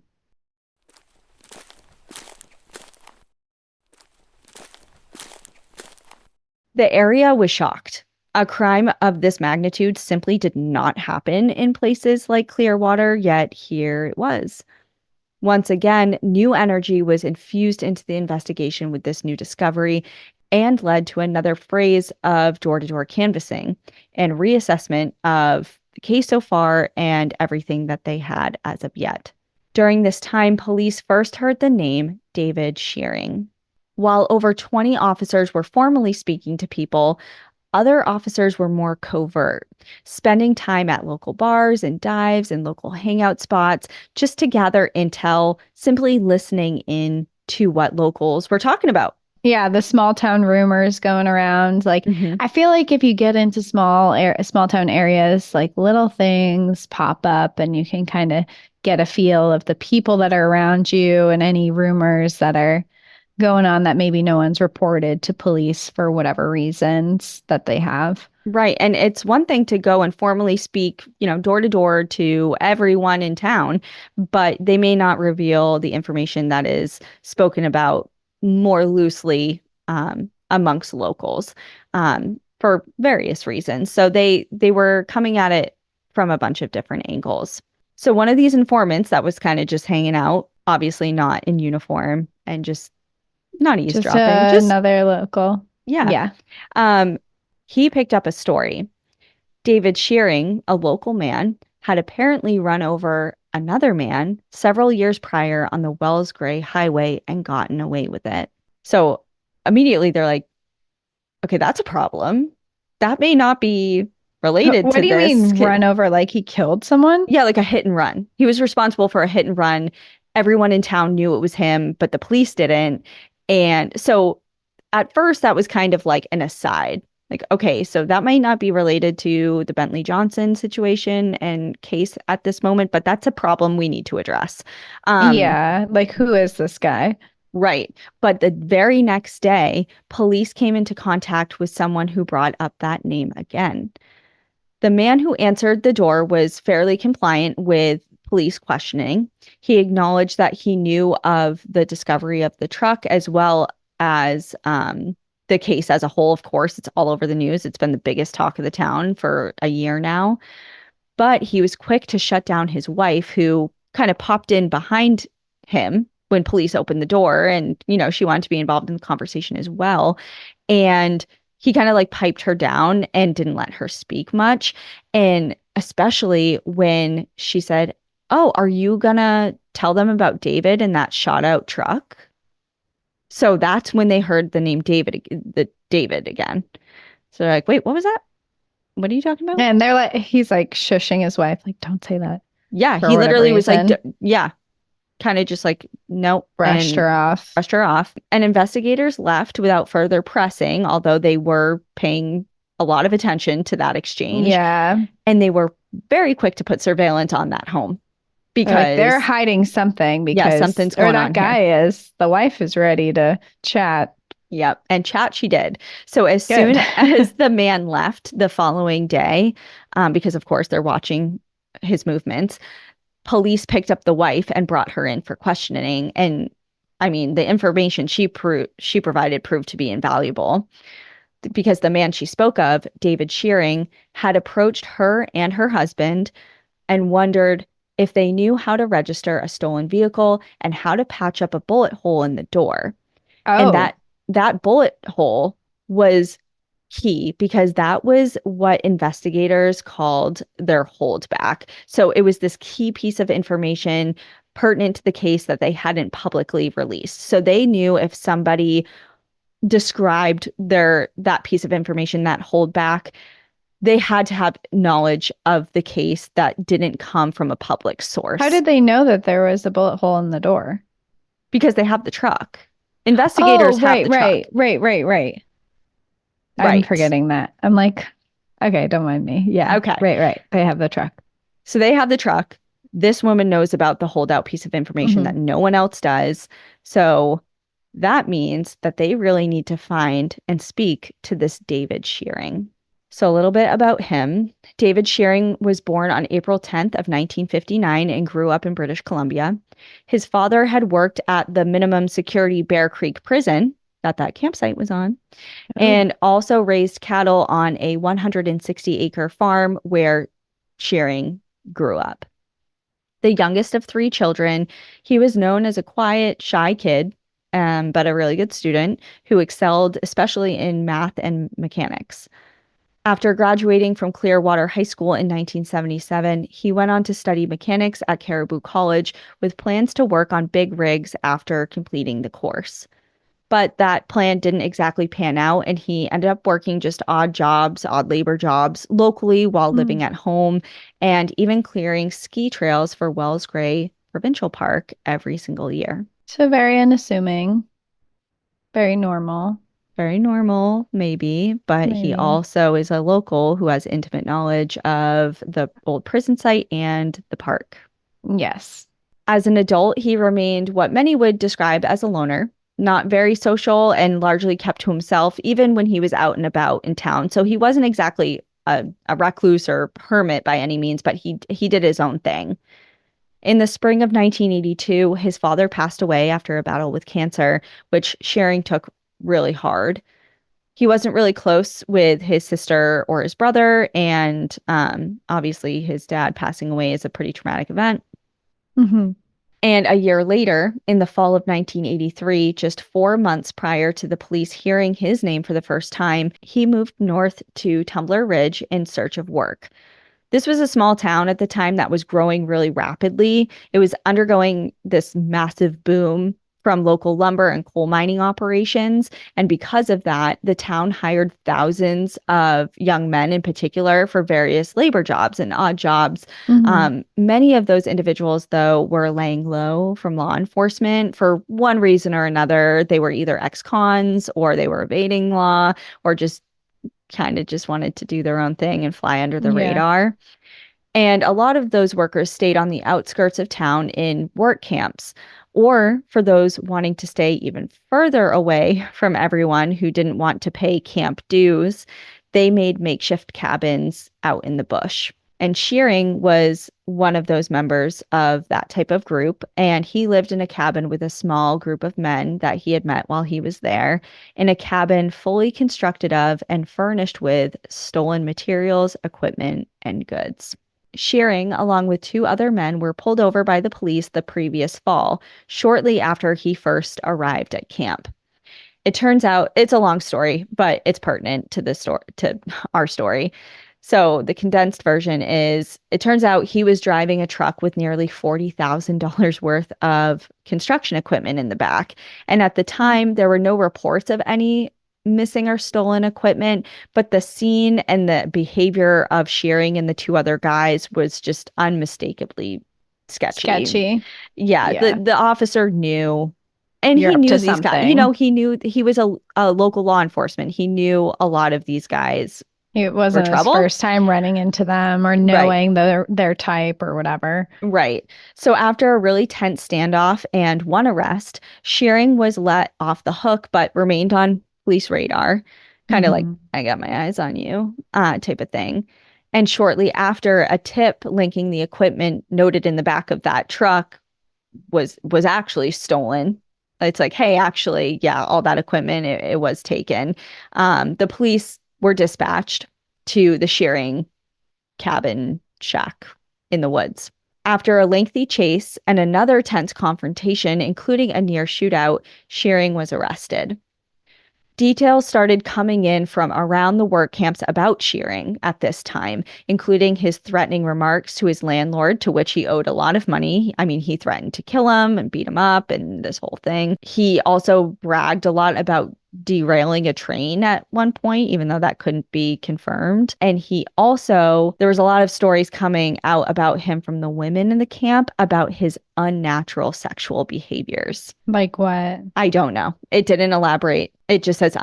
The area was shocked. A crime of this magnitude simply did not happen in places like Clearwater, yet here it was. Once again, new energy was infused into the investigation with this new discovery and led to another phase of door to door canvassing and reassessment of the case so far and everything that they had as of yet. During this time, police first heard the name David Shearing. While over 20 officers were formally speaking to people, other officers were more covert, spending time at local bars and dives and local hangout spots just to gather intel, simply listening in to what locals were talking about. Yeah, the small town rumors going around. Like, Hmm. I feel like if you get into small town areas, like little things pop up and you can kind of get a feel of the people that are around you and any rumors that are going on that maybe no one's reported to police for whatever reasons that they have. Right. And it's one thing to go and formally speak, door to door to everyone in town, but they may not reveal the information that is spoken about more loosely amongst locals for various reasons. So they were coming at it from a bunch of different angles. So one of these informants that was kind of just hanging out obviously not in uniform and just not Just eavesdropping, just another local. yeah. Yeah. Um, he picked up a story. David Shearing, a local man, had apparently run over another man several years prior on the Wells Gray Highway and gotten away with it. So immediately they're like, okay, that's a problem. That may not be related What to do you this. mean run over like he killed someone? Yeah, like a hit and run. He was responsible for a hit and run. Everyone in town knew it was him, but the police didn't. And so at first, that was kind of like an aside. Like, okay, so that might not be related to the Bentley Johnson situation and case at this moment, but that's a problem we need to address. Um, Yeah, like who is this guy? right. But the very next day, police came into contact with someone who brought up that name again. The man who answered the door was fairly compliant with police questioning. He acknowledged that he knew of the discovery of the truck as well as the case as a whole. Of course, it's all over the news. It's been the biggest talk of the town for a year now. But he was quick to shut down his wife, who kind of popped in behind him when police opened the door. And, she wanted to be involved in the conversation as well. And he kind of like piped her down and didn't let her speak much. And especially when she said, "Oh, are you gonna tell them about David and that shot out truck?" So that's when they heard the name David, the David again. So they're like, "Wait, what was that? What are you talking about?" And they're like, he's like shushing his wife, like, don't say that Yeah, for he whatever literally was like, reason. yeah, kind of just like, nope, Brushed and her off. brushed her off. And investigators left without further pressing, although they were paying a lot of attention to that exchange. Yeah. And they were very quick to put surveillance on that home They're like, they're because, hiding something yeah, because, something's or going that on here. guy is, the wife is ready to chat. Yep. And chat she did. So as Good. soon as the man left the following day, because of course they're watching his movements, police picked up the wife and brought her in for questioning. And I mean, the information she provided proved to be invaluable because the man she spoke of, David Shearing, had approached her and her husband and wondered if they knew how to register a stolen vehicle and how to patch up a bullet hole in the door. And Oh, that bullet hole was key because that was what investigators called their holdback. So it was this key piece of information pertinent to the case that they hadn't publicly released. So they knew if somebody described that piece of information, that holdback, they had to have knowledge of the case that didn't come from a public how source did they know that there was a bullet hole in the door? because they have the truck. Oh, Investigators have right, the truck. right, right, right, right. I'm Right. forgetting that. I'm like, okay, don't mind me. Yeah, Okay. right, right. They have the truck. So they have the truck. This woman knows about the holdout piece of information Hmm. that no one else does. So that means that they really need to find and speak to this David Shearing. So a little bit about him. David Shearing was born on April 10th of 1959 and grew up in British Columbia. His father had worked at the minimum security Bear Creek prison that campsite was on, Oh. and also raised cattle on a 160-acre farm where Shearing grew up. The youngest of three children, he was known as a quiet, shy kid, but a really good student who excelled especially in math and mechanics. After graduating from Clearwater High School in 1977, he went on to study mechanics at Caribou College with plans to work on big rigs after completing the course. But that plan didn't exactly pan out, and he ended up working just odd jobs, odd labor jobs locally while Hmm. living at home, and even clearing ski trails for Wells Gray Provincial Park every single year. So very unassuming, very normal, Very normal, maybe, but he maybe. also is a local who has intimate knowledge of the old prison site and the park. Yes. As an adult, he remained what many would describe as a loner, not very social and largely kept to himself, even when he was out and about in town. So he wasn't exactly a recluse or hermit by any means, but he did his own thing. In the spring of 1982, his father passed away after a battle with cancer, which Shearing took really hard. He wasn't really close with his sister or his brother, and obviously his dad passing away is a pretty traumatic event. Hmm. And a year later, in the fall of 1983, just 4 months prior to the police hearing his name for the first time, he moved north to Tumbler Ridge in search of work. This was a small town at the time that was growing really rapidly. It was undergoing this massive boom from local lumber and coal mining operations. And because of that, the town hired thousands of young men in particular for various labor jobs and odd jobs. Hmm. Many of those individuals, though, were laying low from law enforcement for one reason or another. They were either ex-cons or they were evading law or just kind of just wanted to do their own thing and fly under the Yeah. radar. And a lot of those workers stayed on the outskirts of town in work camps. Or for those wanting to stay even further away from everyone who didn't want to pay camp dues, they made makeshift cabins out in the bush. And Shearing was one of those members of that type of group. And he lived in a cabin with a small group of men that he had met while he was there, in a cabin fully constructed of and furnished with stolen materials, equipment, and goods. Shearing, along with two other men, were pulled over by the police the previous fall, shortly after he first arrived at camp. It turns out it's a long story, but it's pertinent to the story, to our story. So the condensed version is it turns out he was driving a truck with nearly $40,000 worth of construction equipment in the back. And at the time, there were no reports of any missing or stolen equipment, but the scene and the behavior of Shearing and the two other guys was just unmistakably sketchy. Sketchy. Yeah, the Yeah. the officer knew, and You're he up knew to these guys. something. He knew he was a local law enforcement. He knew a lot of these guys It were wasn't his trouble. first time running into them or Right. knowing their type or whatever. Right. So after a really tense standoff and one arrest, Shearing was let off the hook but remained on police radar, kind of like, Hmm. I got my eyes on you, type of thing. And shortly after, a tip linking the equipment noted in the back of that truck was actually stolen. It's like, hey, actually, yeah, all that equipment, it was taken. The police were dispatched to the Shearing cabin shack in the woods. After a lengthy chase and another tense confrontation, including a near shootout, Shearing was arrested. Details started coming in from around the work camps about Shearing at this time, including his threatening remarks to his landlord, to which he owed a lot of money. I mean, he threatened to kill him and beat him up and this whole thing. He also bragged a lot about derailing a train at one point, even though that couldn't be confirmed. And there was a lot of stories coming out about him from the women in the camp about his unnatural sexual behaviors. Like what? I don't know. It didn't elaborate. It just says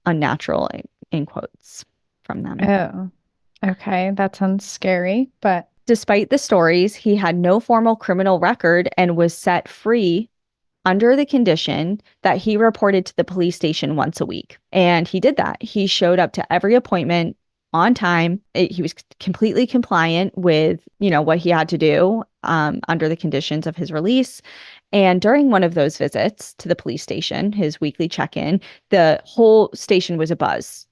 unnatural in quotes from them. Oh, okay. That sounds scary, but Despite the stories, he had no formal criminal record and was set free under the condition that he reported to the police station once a week. And he did that. He showed up to every appointment on time. He was completely compliant with, what he had to do under the conditions of his release. And during one of those visits to the police station, his weekly check-in, the whole station was abuzz.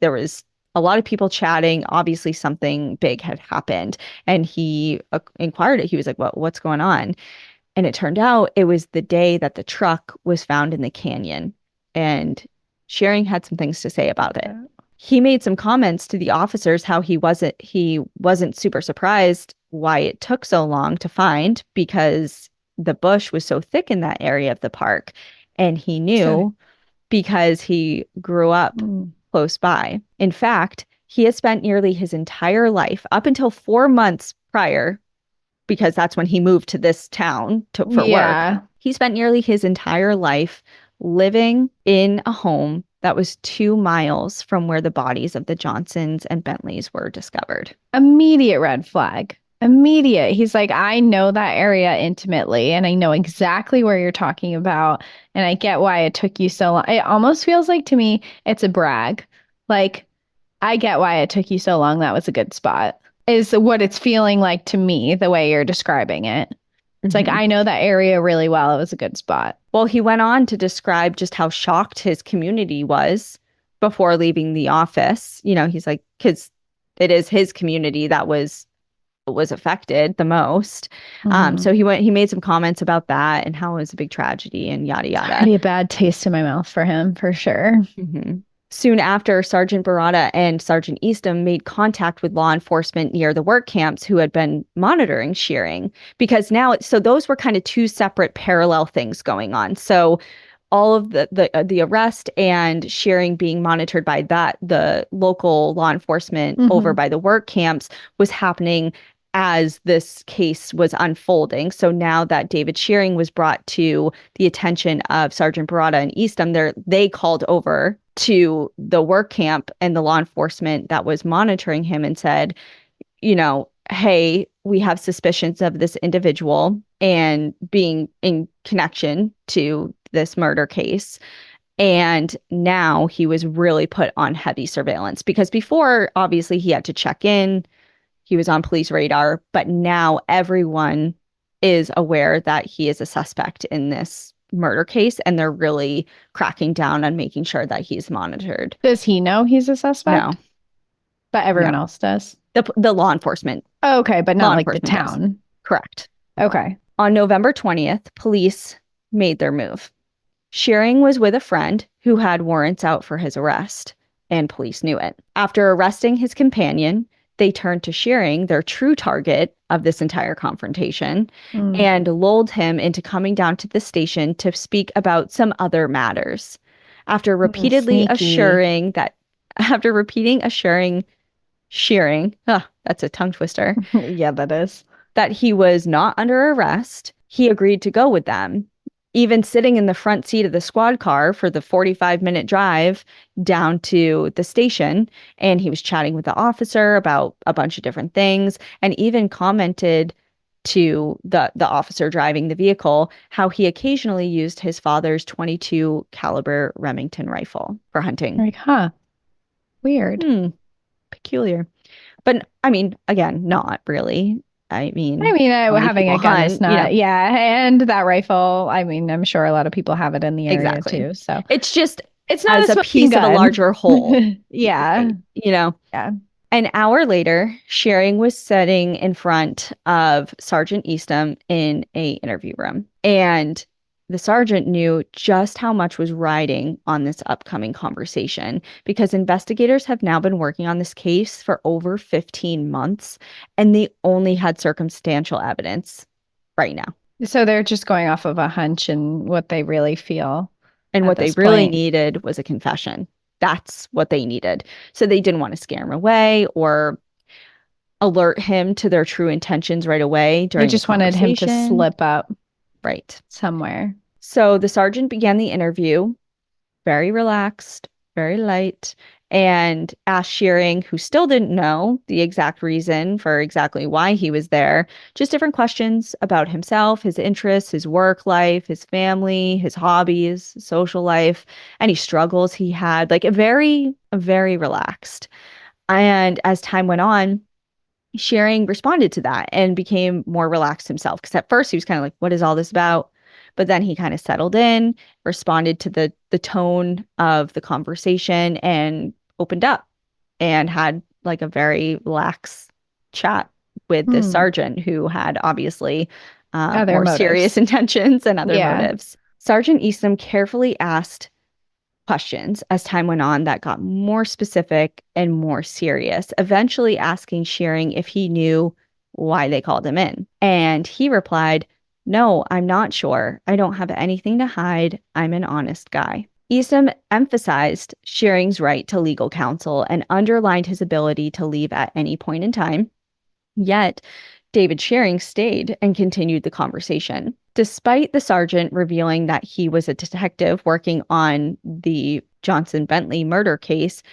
There was a lot of people chatting. Obviously, something big had happened. And he inquired. He was like, what's going on? And it turned out it was the day that the truck was found in the canyon. And Shearing had some things to say about it. He made some comments to the officers how he wasn't super surprised why it took so long to find, because the bush was so thick in that area of the park. And he so knew because he grew up mm, close by. In fact, he had spent nearly his entire life up until 4 months prior, because that's when he moved to this town for work. yeah, He spent nearly his entire life living in a home that was 2 miles from where the bodies of the Johnsons and Bentleys were discovered. immediate red flag. Immediate. He's like, I know that area intimately, and I know exactly where you're talking about, and I get why it took you so long. It almost feels like to me it's a brag. Like, I get why it took you so long. That was a good spot. Is what it's feeling like to me, the way you're describing it. It's like, Mhm. I know that area really well. It was a good spot. Well, he went on to describe just how shocked his community was before leaving the office. He's like, because it is his community that was was affected the most. Mm. So he made some comments about that and how it was a big tragedy and yada It's yada. already a bad taste in my mouth for him, for sure. Mhm. Soon after, Sergeant Barada and Sergeant Eastham made contact with law enforcement near the work camps who had been monitoring shearing because so those were kind of two separate parallel things going on. So all of the arrest and shearing being monitored by the local law enforcement over Hmm. by the work camps was happening as this case was unfolding. So now that David Shearing was brought to the attention of Sergeant Barada and Eastham, they called over to the work camp and the law enforcement that was monitoring him and said, hey, we have suspicions of this individual and being in connection to this murder case. And now he was really put on heavy surveillance because before, obviously, he had to check in, he was on police radar, but now everyone is aware that he is a suspect in this murder case and they're really cracking down on making sure that he's monitored. Does he know he's a suspect? No, But no. everyone else does. The law enforcement. Oh, okay, but Law not like the enforcement does. town. Correct. Okay. On November 20th, police made their move. Shearing was with a friend who had warrants out for his arrest, and police knew it. After arresting his companion, they turned to Shearing, their true target of this entire confrontation, Mm. and lulled him into coming down to the station to speak about some other matters. After repeatedly Sneaky. assuring that, after repeating assuring Shearing, that's a tongue twister, Yeah, that is. that he was not under arrest, he agreed to go with them, even sitting in the front seat of the squad car for the 45-minute drive down to the station. And he was chatting with the officer about a bunch of different things and even commented to the officer driving the vehicle how he occasionally used his father's 22 caliber Remington rifle for hunting. Like, huh. Weird. Peculiar. But I mean, again, not really. I I mean, mean, how many having people a gun is hunt, not, yeah. And that rifle, I mean, I'm sure a lot of people have it in the area exactly. too. So It's just it's not a as a smoking piece of a gun. larger whole, Yeah. right? You know, Yeah. an hour later, Shearing was sitting in front of Sergeant Eastham in a interview room, and the sergeant knew just how much was riding on this upcoming conversation because investigators have now been working on this case for over 15 months, and they only had circumstantial evidence right now. So they're just going off of a hunch and what they really feel And at what they this really point. needed was a confession. That's what they needed. So they didn't want to scare him away or alert him to their true intentions right away They during the just wanted him to conversation. slip up Right. somewhere. So the sergeant began the interview very relaxed, very light, and asked Shearing, who still didn't know the exact reason for exactly why he was there, just different questions about himself, his interests, his work life, his family, his hobbies, social life, any struggles he had, like very relaxed. And as time went on, Shearing responded to that and became more relaxed himself. Because at first he was kind of like, what is all this about? But then he kind of settled in, responded to the tone of the conversation and opened up and had like a very relaxed chat with this Hmm. sergeant who had obviously Other more serious motives. intentions and other Yeah. motives. Sergeant Eastham carefully asked questions as time went on that got more specific and more serious, eventually asking Shearing if he knew why they called him in. And he replied, no, I'm not sure. I don't have anything to hide. I'm an honest guy. Eastham emphasized Shearing's right to legal counsel and underlined his ability to leave at any point in time. Yet, David Shearing stayed and continued the conversation. Despite the sergeant revealing that he was a detective working on the Johnson Bentley murder case,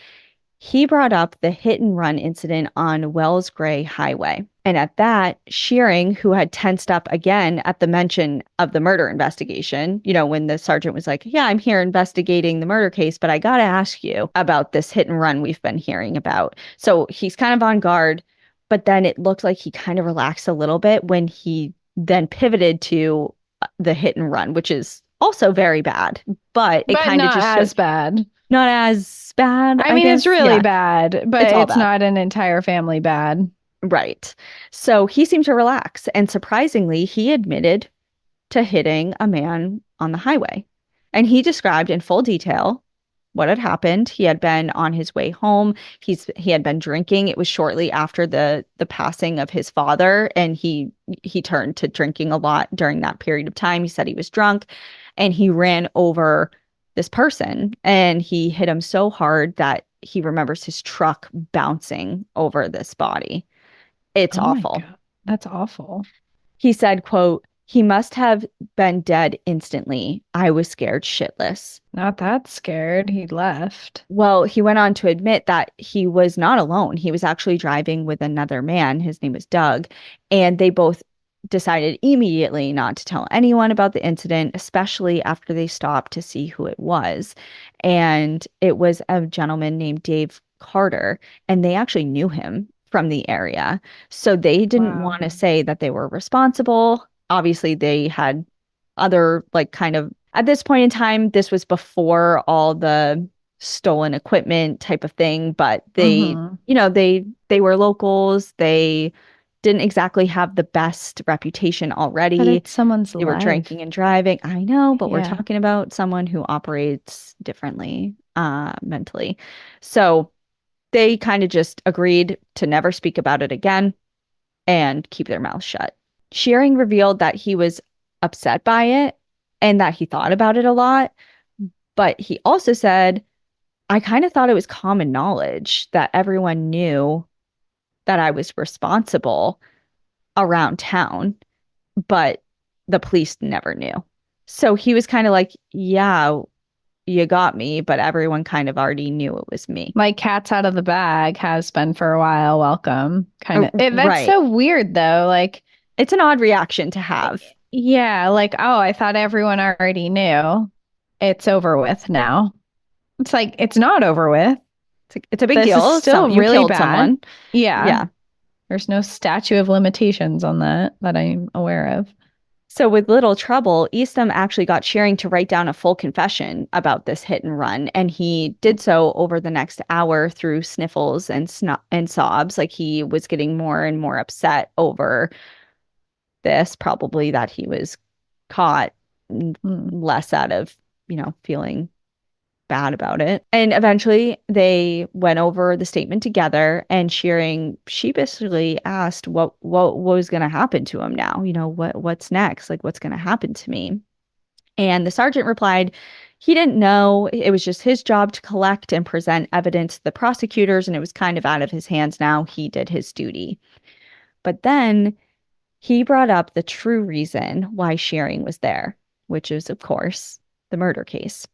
he brought up the hit and run incident on Wells Gray Highway. And at that, Shearing, who had tensed up again at the mention of the murder investigation, when the sergeant was like, yeah, I'm here investigating the murder case, but I got to ask you about this hit and run we've been hearing about. So he's kind of on guard, but then it looked like he kind of relaxed a little bit when he then pivoted to the hit and run, which is also very bad, but it But kind of not just as showed bad. not as bad, I I mean, it's guess. really Yeah, bad, but it's all it's bad. not an entire family bad. Right. So he seemed to relax. And surprisingly, he admitted to hitting a man on the highway. And he described in full detail what had happened. He had been on his way home. He had been drinking. It was shortly after the passing of his father, and he turned to drinking a lot during that period of time. He said he was drunk and he ran over this person and he hit him so hard that he remembers his truck bouncing over this body. It's Oh my awful. God. That's awful. He said, quote, "He must have been dead instantly. I was scared shitless." Not that scared. He left. Well, he went on to admit that he was not alone. He was actually driving with another man. His name was Doug. And they both decided immediately not to tell anyone about the incident, especially after they stopped to see who it was. And it was a gentleman named Dave Carter. And they actually knew him from the area. So they didn't Wow. want to say that they were responsible. Obviously, they had other, like, kind of at this point in time, this was before all the stolen equipment type of thing, but they, Mm-hmm. they were locals. They didn't exactly have the best reputation But already. it's someone's They were life. drinking and driving. I know, but we're Yeah. talking about someone who operates differently mentally. So they kind of just agreed to never speak about it again and keep their mouths shut. Shearing revealed that he was upset by it and that he thought about it a lot, but he also said, "I kind of thought it was common knowledge that everyone knew that I was responsible around town, but the police never knew." So he was kind of like, "Yeah, you got me, but everyone kind of already knew it was me." Like cat's out of the bag has been for a while. Welcome. Kind of. That's Right. so weird though. Like, It's an odd reaction to have. yeah, like, oh, I thought everyone already knew. It's over with now. It's like, it's not over with. It's a big This is deal. still You really killed bad. someone. Yeah. Yeah. There's no statute of limitations on that I'm aware of. So, with little trouble, Eastham actually got Shearing to write down a full confession about this hit and run, and he did so over the next hour through sniffles and and sobs. Like he was getting more and more upset over this, probably that he was caught, Hmm. less out of, feeling bad about it. And eventually they went over the statement together and Shearing sheepishly asked what was going to happen to him now. What's next? Like what's going to happen to me? And the sergeant replied he didn't know. It was just his job to collect and present evidence to the prosecutors, and it was kind of out of his hands now. He did his duty. But then he brought up the true reason why Shearing was there, which is, of course, the murder case.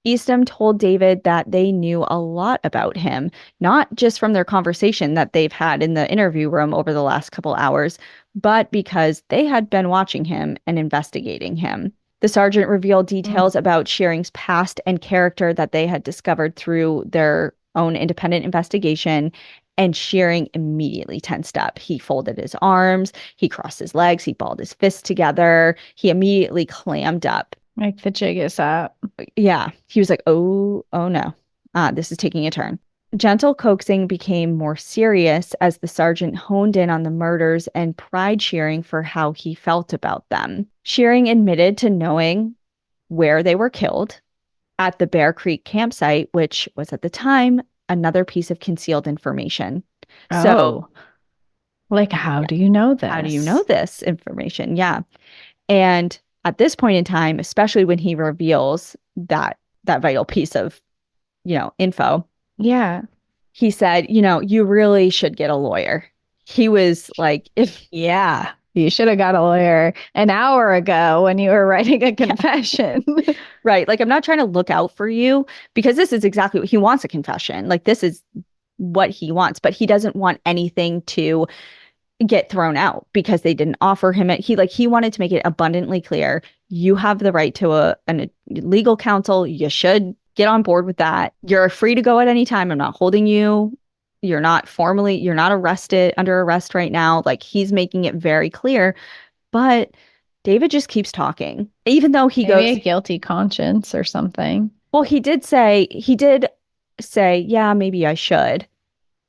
Eastham told David that they knew a lot about him, not just from their conversation that they've had in the interview room over the last couple hours, but because they had been watching him and investigating him. The sergeant revealed Mm. details about Shearing's past and character that they had discovered through their own independent investigation, and Shearing immediately tensed up. He folded his arms, he crossed his legs, he balled his fists together, he immediately clammed up. Like the jig is up. Yeah, he was like, oh no, this is taking a turn. Gentle coaxing became more serious as the sergeant honed in on the murders and pried Shearing for how he felt about them. Shearing admitted to knowing where they were killed at the Bear Creek campsite, which was at the time another piece of concealed information. So, Oh, like, how do you know how do you know this? this information? Yeah. And at this point in time, especially when he reveals that vital piece of, info, Yeah. he said, you really should get a lawyer. He was like, if Yeah. You should have got a lawyer an hour ago when you were writing a yeah, confession. right. Like I'm not trying to look out for you because this is exactly what he wants, a confession. Like this is what he wants, but he doesn't want anything to get thrown out because they didn't offer him it. He wanted to make it abundantly clear. You have the right to a legal counsel. You should get on board with that. You're free to go at any time. I'm not holding you. You're not arrested under arrest right now. Like he's making it very clear. But David just keeps talking. Even though he Maybe goes, a guilty conscience or something. well, he did say, yeah, maybe I should.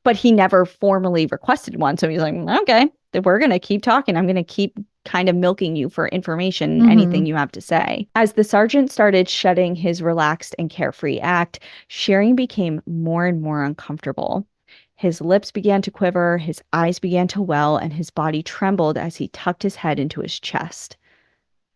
but he never formally requested one. So he's like, okay, we're going to keep talking. I'm going to keep kind of milking you for information, anything you have to say. As the sergeant started shedding his relaxed and carefree act, Shearing became more and more uncomfortable. His lips began to quiver, his eyes began to well, and his body trembled as he tucked his head into his chest.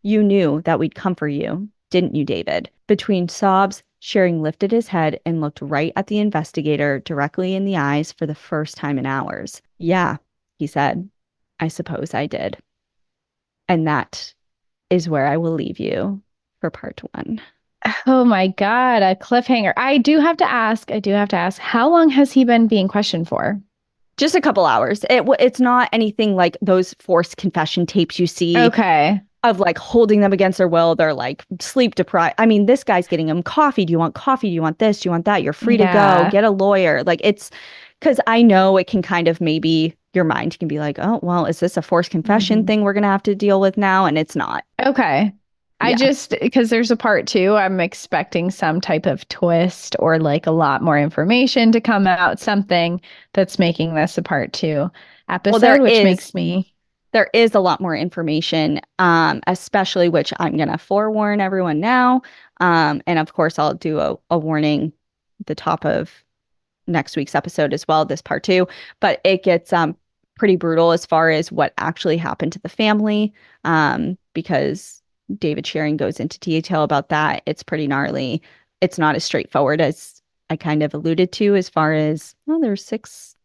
You knew that we'd come for you, didn't you, David? Between sobs, Shearing lifted his head and looked right at the investigator directly in the eyes for the first time in hours. Yeah, he said. I suppose I did. And that is where I will leave you for part one. Oh my God, a cliffhanger. I do have to ask, how long has he been being questioned for? Just a couple hours. It's not anything like those forced confession tapes you see Okay. of like holding them against their will. They're like sleep deprived. I mean, this guy's getting him coffee. Do you want coffee? Do you want this? Do you want that? You're free to go. Yeah. Get a lawyer. Like it's because I know it can kind of maybe your mind can be like, oh, well, is this a forced confession Mhm. thing we're going to have to deal with now? And it's not. Okay. Yeah. Because there's a part two, I'm expecting some type of twist or like a lot more information to come out, something that's making this a part two Well, episode, which makes me. there is a lot more information, especially which I'm going to forewarn everyone now. And of course, I'll do a warning at the top of next week's episode as well, this part two. But it gets pretty brutal as far as what actually happened to the family, because David Shearing goes into detail about that. It's pretty gnarly. It's not as straightforward as I kind of alluded to, as far as, well, there's six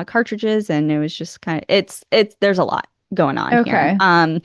cartridges, and it was just kind of it's there's a lot going on here. Okay.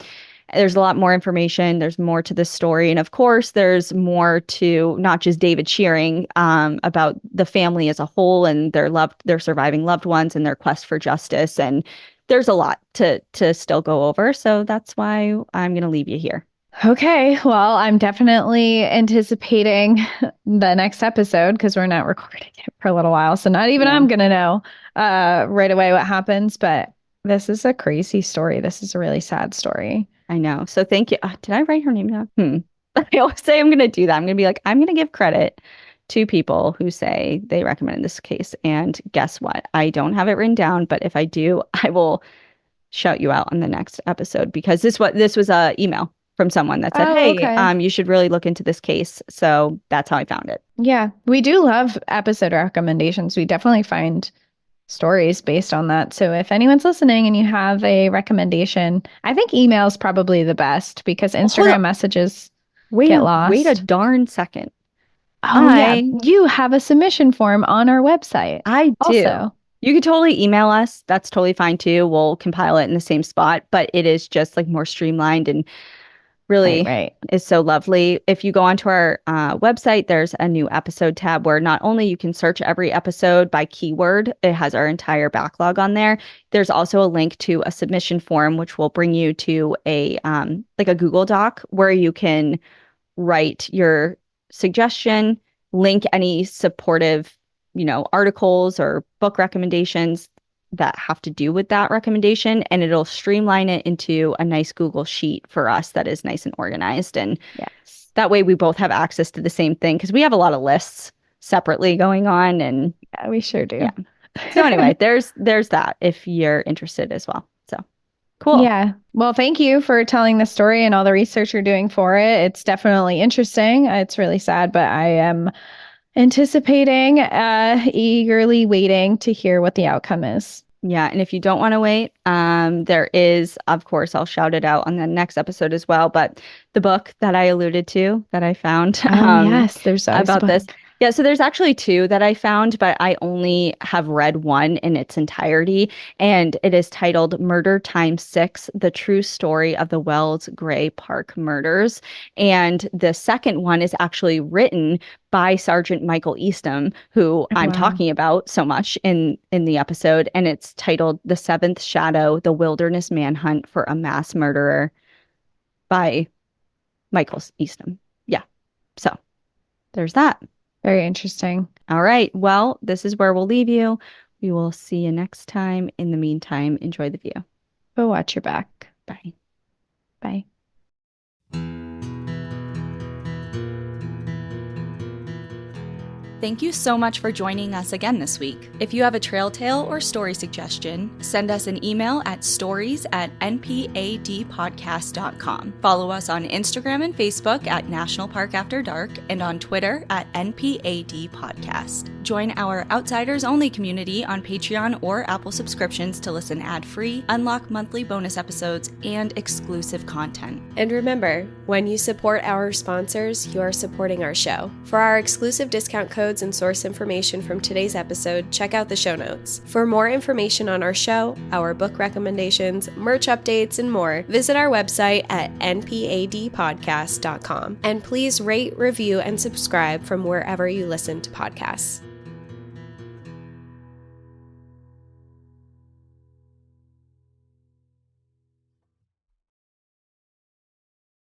There's a lot more information. There's more to this story, and of course, there's more to not just David Shearing, about the family as a whole and their surviving loved ones and their quest for justice. And there's a lot to still go over. So that's why I'm going to leave you here. Okay. Well, I'm definitely anticipating the next episode because we're not recording it for a little while. So not even Yeah, I'm gonna know right away what happens. But this is a crazy story. This is a really sad story. I know. So thank you. Did I write her name down? I always say I'm going to do that. I'm going to be like, I'm going to give credit to people who say they recommended this case. And guess what? I don't have it written down, but if I do, I will shout you out on the next episode, because this was a email from someone that said, Oh, "Hey, okay. you should really look into this case." So that's how I found it. Yeah, we do love episode recommendations. We definitely find stories based on that. So if anyone's listening and you have a recommendation, I think email is probably the best because Hold on. Instagram messages Wait get a lost. darn second. Oh, yeah. I You have a submission form on our website I do. also. You could totally email us. That's totally fine too. We'll compile it in the same spot, but it is just like more streamlined and Right, really right. is so lovely. If you go onto our website, there's a new episode tab where not only you can search every episode by keyword, it has our entire backlog on there. There's also a link to a submission form, which will bring you to a like a Google Doc where you can write your suggestion, link any supportive, articles or book recommendations that have to do with that recommendation, and it'll streamline it into a nice Google sheet for us that is nice and organized. And Yes. that way we both have access to the same thing, because we have a lot of lists separately going on. And Yeah, we sure do. yeah. So anyway, there's that if you're interested as well. So cool. Yeah. Well, thank you for telling the story and all the research you're doing for it. It's definitely interesting. It's really sad, but I am anticipating, eagerly waiting to hear what the outcome is. Yeah, and if you don't want to wait, there is, of course, I'll shout it out on the next episode as well, but the book that I alluded to that I found Oh, yes, there's always a about this. book. Yeah, so there's actually two that I found, but I only have read one in its entirety, and it is titled Murder Time 6: The True Story of the Wells Gray Park Murders. And the second one is actually written by Sergeant Michael Eastham, who Oh, I'm wow. talking about so much in the episode, and it's titled The Seventh Shadow: The Wilderness Manhunt for a Mass Murderer by Michael Eastham. Yeah. So there's that. Very interesting. All right. Well, this is where we'll leave you. We will see you next time. In the meantime, enjoy the view. But watch your back. Bye. Bye. Thank you so much for joining us again this week. If you have a trail tale or story suggestion, send us an email at stories@npadpodcast.com. Follow us on Instagram and Facebook at National Park After Dark and on Twitter at NPAD Podcast. Join our Outsiders Only community on Patreon or Apple subscriptions to listen ad-free, unlock monthly bonus episodes, and exclusive content. And remember, when you support our sponsors, you are supporting our show. For our exclusive discount codes and source information from today's episode, check out the show notes. For more information on our show, our book recommendations, merch updates, and more, visit our website at npadpodcast.com. And please rate, review, and subscribe from wherever you listen to podcasts.